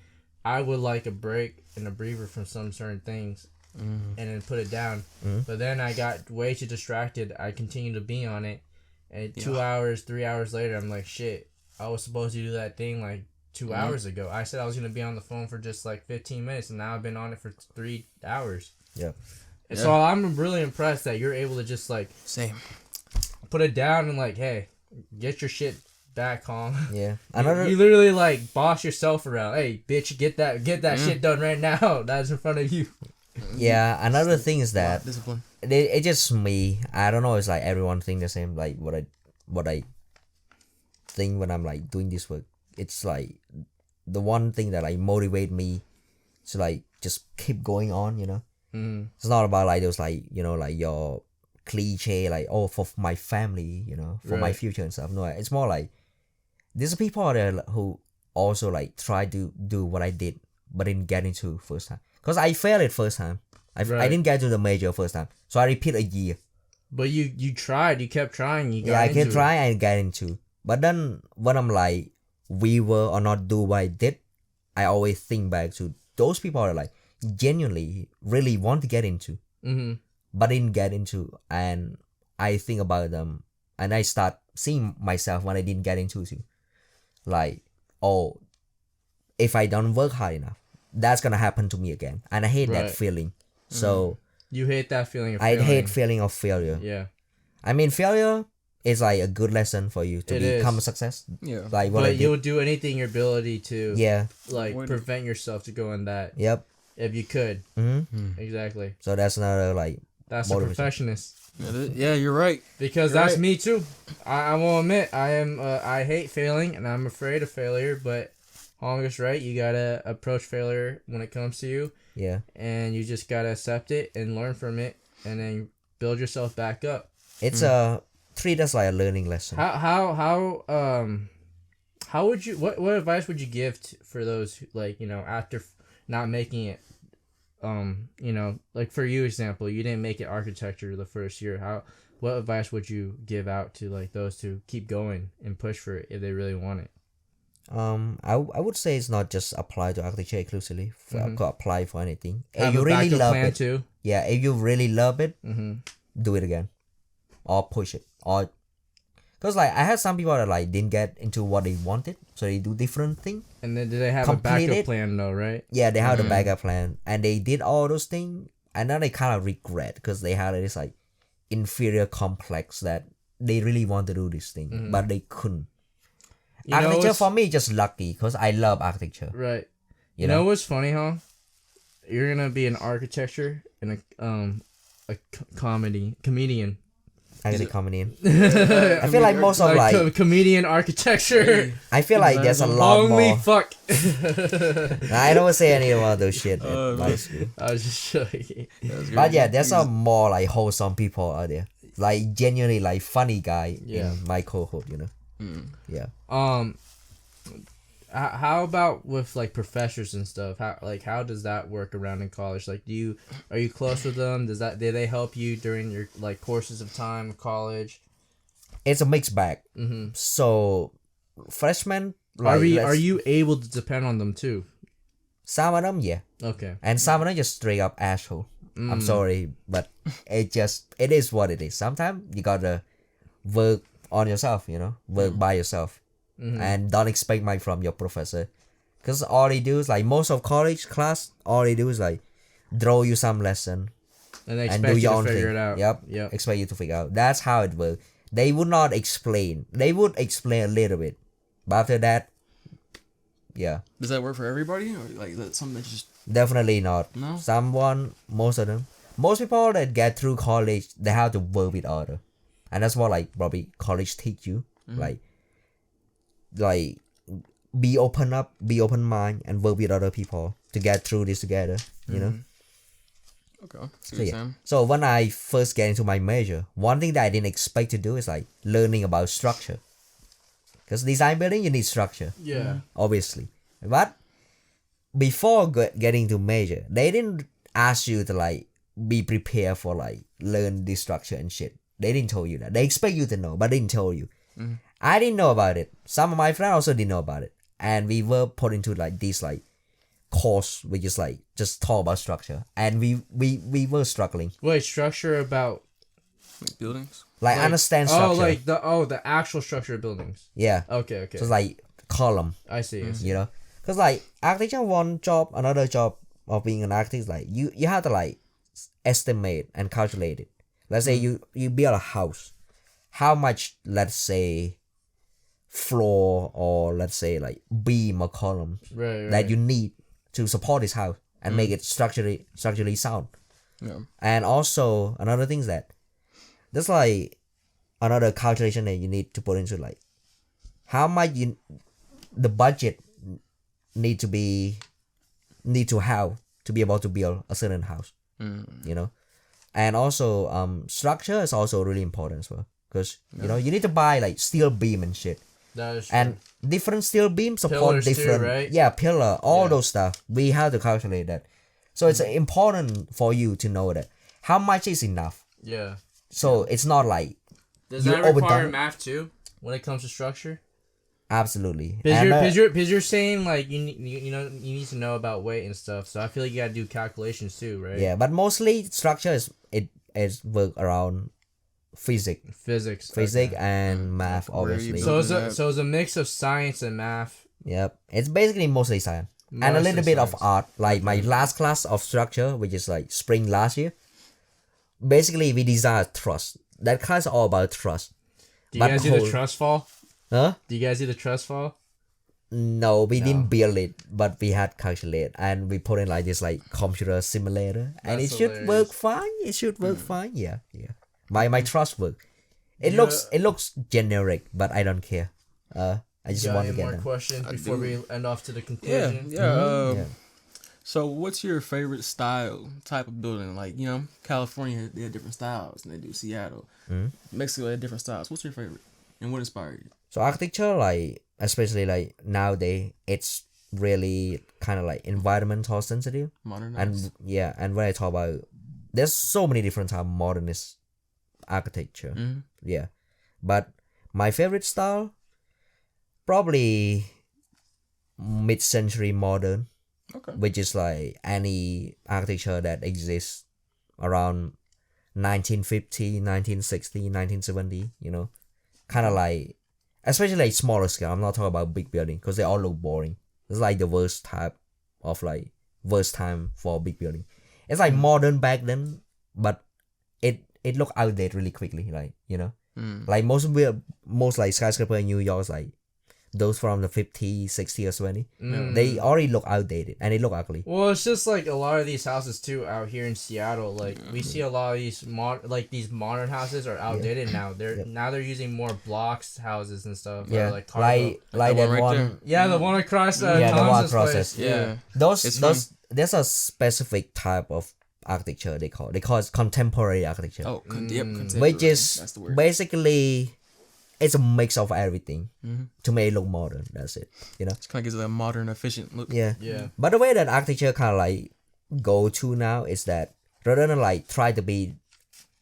I would like a break and a breather from some certain things, and then put it down. But then I got way too distracted. I continued to be on it, and 2 hours, 3 hours later, I'm like, shit. I was supposed to do that thing like 2 hours ago. I said I was gonna be on the phone for just like 15 minutes, and now I've been on it for 3 hours. Yeah. And so I'm really impressed that you're able to just like Same. put it down and like, hey, get your shit back, calm. Yeah. You literally like boss yourself around. Hey, bitch, get that shit done right now. That's in front of you. Yeah. Another thing is that Discipline. it's just me. I don't know. It's like everyone think the same. Like what I think when I'm like doing this work. It's like the one thing that like motivate me to like just keep going on. You know. It's not about like those like like your cliche like for my family, for my Right. future and stuff. No, it's more like there's people out there who also like try to do what I did but didn't get into first time because I failed it first time. I Right. didn't get to the major first time, so I repeat a year. But you tried. You kept trying. You got I into can it. try and get into, but then when I'm like we were or not do what I did, I always think back to those people that like genuinely really want to get into but didn't get into, and I think about them and I start seeing myself when I didn't get into too. Like, oh, if I don't work hard enough, that's gonna happen to me again, and I hate that Right. feeling. So You hate that feeling of I failing. hate feeling of failure. Yeah. I mean, failure is like a good lesson for you to It become is. a success. Yeah. Like what I But did. you'll do anything in your ability to Yeah. like Avoid it. prevent yourself to go in that Yep. if you could. Mm-hmm. Exactly. So that's another like. That's a Motivation. perfectionist. Yeah, you're right. Because You're that's right. me too. I will admit I am. I hate failing and I'm afraid of failure. But Hong is right. You gotta approach failure when it comes to you, Yeah. and you just gotta accept it and learn from it, and then build yourself back up. It's treat us like a learning lesson. How would you what advice would you give for those who, like after not making it, like for you example, you didn't make it architecture the first year. What advice would you give out to like those to keep going and push for it if they really want it? I would say it's not just apply to architecture exclusively. Could apply for anything. If Have you a really backup love plan it, too. yeah. If you really love it, Mm-hmm. do it again, or push it, or because like I had some people that like didn't get into what they wanted, so they do different thing. And then do they have Complete a backup it. plan though, right? Yeah, they have the backup plan, and they did all those things, and then they kind of regret because they had this like inferior complex that they really want to do this thing, but they couldn't. Architecture what's- for me just lucky because I love architecture. Right. You You know know? what's funny, huh? You're gonna be an architecture and a comedian. I get it coming in. I feel like most of like comedian architecture. I feel like there's a lot Only more. fuck. I don't say any of all those shit. Oh, at my school. I was just showing. But yeah, there's some more like wholesome people out there. Like genuinely like funny guy Yeah. in my cohort, Yeah. How about with like professors and stuff? How does that work around in college? Like, are you close with them? Do they help you during your like courses of time of college? It's a mixed bag. Mm-hmm. So freshmen like Are you able to depend on them too? some of them, yeah. Okay. And some of them just straight up asshole. I'm sorry, but it is what it is. Sometimes you gotta work on yourself, work by yourself. And don't expect much from your professor. Because all they do is like most of college class, all they do is like draw you some lesson And they and expect do you your to own figure thing. it out. Yep. Expect you to figure out. That's how it works. They would not explain. They would explain a little bit. But after that, yeah. Does that work for everybody, or like is that something that's just Definitely not. No? Most of them. Most people that get through college, they have to work with other. And that's what like probably college teach you. Like be open up, be open mind and work with other people to get through this together, you know? okay? See So, what you're yeah. saying? So when I first get into my major, one thing that I didn't expect to do is like learning about structure. Because design building, you need structure, Yeah. obviously. But before getting to major, they didn't ask you to like be prepared for like learn the structure and shit. They didn't tell you that. They expect you to know, but they didn't tell you. I didn't know about it. Some of my friends also didn't know about it, and we were put into like this like course, which is like just talk about structure, and we were struggling. Wait, structure about Like buildings. Like understand structure. the actual structure of buildings. Yeah. Okay. So it's like column. I see. You know, because like architecture, one job, another job of being an architect is like you have to like estimate and calculate it. Let's say you build a house, how much, let's say, floor or let's say like beam or column Right. that you need to support this house and make it structurally sound. Yeah. And also another thing is that there's like another calculation that you need to put into like how much the budget need to have to be able to build a certain house. You know, and also structure is also really important as well because you know you need to buy like steel beam and shit. That is true. And different steel beams support Pillars too, different right? Pillar, all those stuff. We have to calculate that. So it's important for you to know that how much is enough. Yeah. So it's not like Does you that require overdone. math too when it comes to structure? Absolutely. Because you're saying like you need to know about weight and stuff. So I feel like you gotta do calculations too, right? Yeah, but mostly structure is work around physics okay. and math, Where you obviously. build- So it's a mix of science and math. Yep, it's basically mostly science and a Mostly little bit of science. art. Like my last class of structure, which is like spring last year. Basically, we designed truss. That class is all about truss. Do you But guys do the whole- truss fall? Huh? Do you guys do the truss fall? No, we didn't build it, but we had calculate and we put in like this like computer simulator, and That's it should hilarious. work fine. It should work fine. Yeah. My trust work. It looks generic, but I don't care. I just Got want any to get more them. questions before we end off to the Yeah. conclusion? Yeah. So what's your favorite style type of building? Like, you know, California, they have different styles, and they do Seattle. Mexico, they have different styles. What's your favorite? And what inspired you? So architecture, like especially like nowadays, it's really kind of like environmental sensitive. Modernized. And when I talk about, there's so many different type of modernist architecture. Yeah, but my favorite style, probably mid-century modern, Okay. which is like any architecture that exists around 1950, 1960, 1970. You know, kind of like, especially like smaller scale. I'm not talking about big building because they all look boring. It's like the worst time for big building. It's like modern back then, but it looked outdated really quickly. Like, you know, like most like skyscraper in New York is like those from the 50s, 60s, or 70s. They already look outdated and they look ugly. Well, it's just like a lot of these houses too out here in Seattle. Like we see a lot of these these modern houses are outdated now. They're using more blocks houses and stuff. Yeah, like cargo. like that right one. there. Yeah, the one across the one Thomas's across place. it. Yeah. Those there's a specific type of architecture they call it contemporary architecture. Oh, contemporary. Which That's is the word. basically it's a mix of everything to make it look modern. That's it. You know. It kind of gives it a modern, efficient look. Yeah. Yeah. But the way that architecture kind of like go to now is that rather than like try to be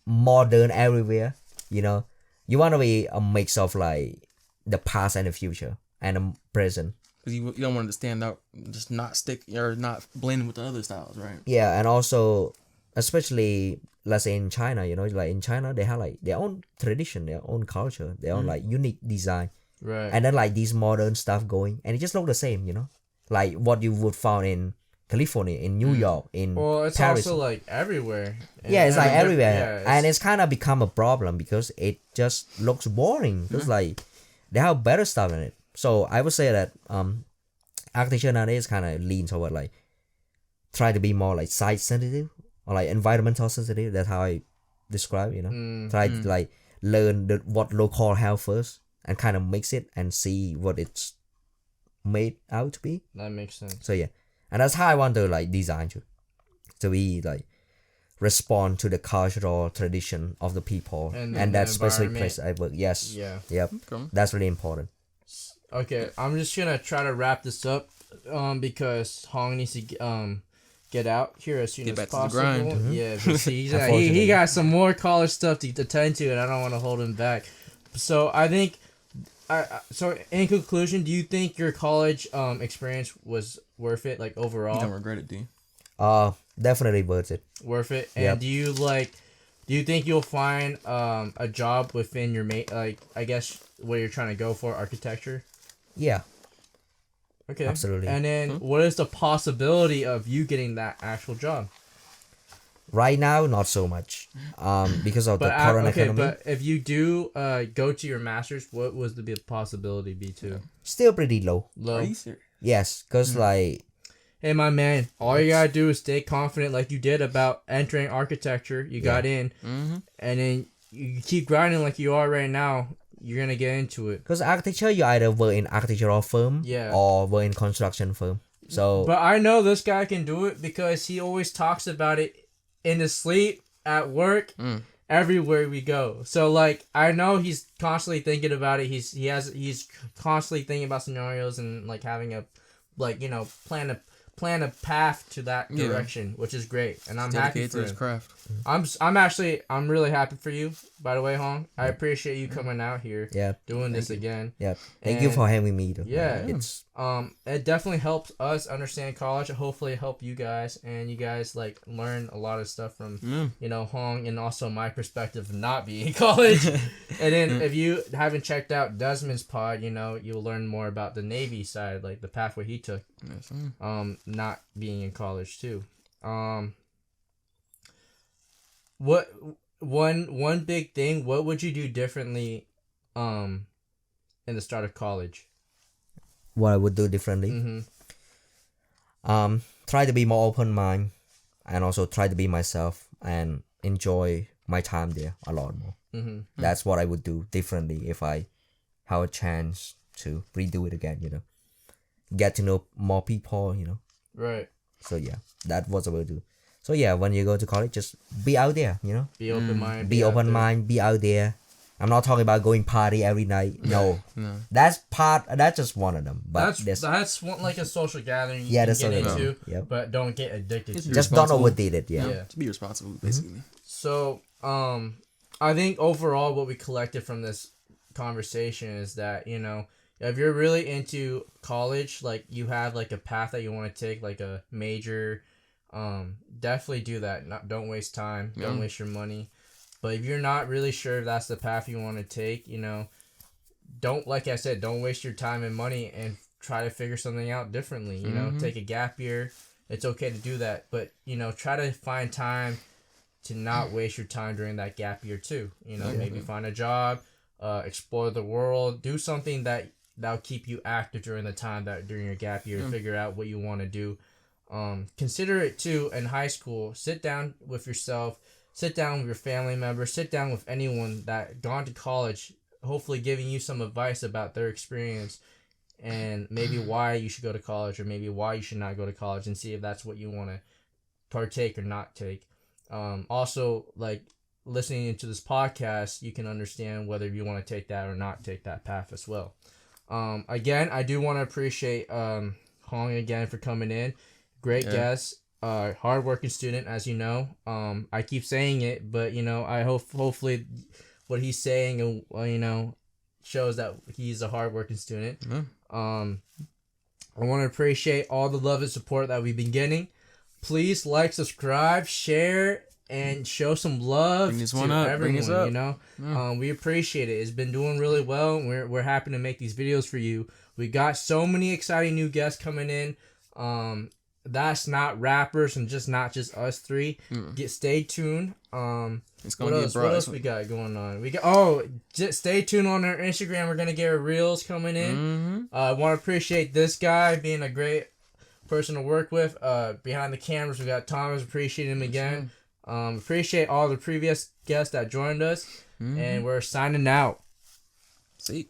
modern everywhere, you know, you want to be a mix of like the past and the future and the present. Because you don't want it to stand out, just not stick or not blend with the other styles, right? Yeah, and also especially let's say in China, you know, like in China they have like their own tradition, their own culture, their own like unique design. Right. And then like these modern stuff going and it just look the same, you know, like what you would find in California, in New York, in Well, it's Paris. also like everywhere. Yeah, it's like everywhere, Yeah, and it's kind of become a problem because it just looks boring. Because like they have better stuff in it. So I would say that architecture nowadays kind of leans toward like try to be more like site sensitive or like environmental sensitive. That's how I describe, you know. Try to like learn what local have first and kind of mix it and see what it's made out to be. That makes sense. So yeah, and that's how I want to like design to be like respond to the cultural tradition of the people And and the that specific environment. place I work. Yes. Yeah. Yep. Okay. That's really important. Okay, I'm just gonna try to wrap this up. because Hong needs to get out here as soon Get as back to the possible. grind. Mm-hmm. Yeah, but see, he got some more college stuff to attend to, and I don't want to hold him back. So I think, so in conclusion, do you think your college experience was worth it, like overall? You don't regret it, do you? Definitely worth it. Worth it. And Yep. do you think you'll find a job within your like I guess what you're trying to go for, architecture? Yeah, Okay. absolutely. And then what is the possibility of you getting that actual job? Right now, not so much. Because of the But current okay, economy. but if you do go to your masters, what was the possibility be too? Still pretty low. Low. Are you serious? Yes, because like Hey, my man, all you gotta do is stay confident like you did about entering architecture. You got in, and then you keep grinding like you are right now. You're gonna get into it. because architecture, you either work in architectural firm Yeah. or work in construction firm. So But I know this guy can do it because he always talks about it in his sleep, at work, everywhere we go. So like I know he's constantly thinking about it. He's constantly thinking about scenarios and like having a plan a path to that Yeah. direction, which is great. And I'm Dedicated happy to for his him. craft. I'm really happy for you, by the way, Hong. I appreciate you coming out here yeah, doing this again. yeah. Thank you And- for having me. Though. Yeah. It's It definitely helps us understand college. Hopefully, it help you guys, and you guys like learn a lot of stuff from Hong, and also my perspective of not being in college. And then if you haven't checked out Desmond's pod, you'll learn more about the Navy side, like the pathway he took, Yes, not being in college too. What one big thing? What would you do differently, in the start of college? what I would do differently. Mm-hmm. Try to be more open mind, and also try to be myself and enjoy my time there a lot more. Mm-hmm. That's what I would do differently if I have a chance to redo it again. Get to know more people. Right. So yeah, that was what I would do. So yeah, when you go to college, just be out there. Be open minded. Be open mind. Be out there. I'm not talking about going party every night. No, No. that's just one of them. But That's one, like a social gathering you Yeah, can that's get social into, gathering. Yep. but don't get addicted It's to. just it. don't responsible. overdid it. Yeah. Yeah. To be responsible, basically. So, I think overall what we collected from this conversation is that if you're really into college, like you have like a path that you want to take, like a major, definitely do that. Don't waste time. Don't waste your money. But if you're not really sure if that's the path you want to take, don't, like I said, don't waste your time and money and try to figure something out differently. Take a gap year. It's okay to do that, but try to find time to not waste your time during that gap year too. Maybe find a job, explore the world, do something that'll keep you active during the time during your gap year. Figure out what you want to do. Consider it too in high school. Sit down with yourself. Sit down with your family members. Sit down with anyone that gone to college. Hopefully, giving you some advice about their experience and maybe why you should go to college or maybe why you should not go to college, and see if that's what you want to partake or not take. Also, like listening into this podcast, you can understand whether you want to take that or not take that path as well. Again, I do want to appreciate Hong again for coming in. Great guest, hardworking student, as you know. I keep saying it, but I hopefully what he's saying shows that he's a hardworking student. I want to appreciate all the love and support that we've been getting. Please like, subscribe, share, and show some love Bring this to one up. everyone, Bring this up. you know. We appreciate it. It's been doing really well, and we're happy to make these videos for you. We got so many exciting new guests coming in. That's not rappers and not just us three. Stay tuned. It's gonna be What else we got going on? Just stay tuned on our Instagram. We're gonna get our reels coming in. I want to appreciate this guy being a great person to work with. Behind the cameras, we got Thomas. Appreciate him again. Appreciate all the previous guests that joined us, and we're signing out. See.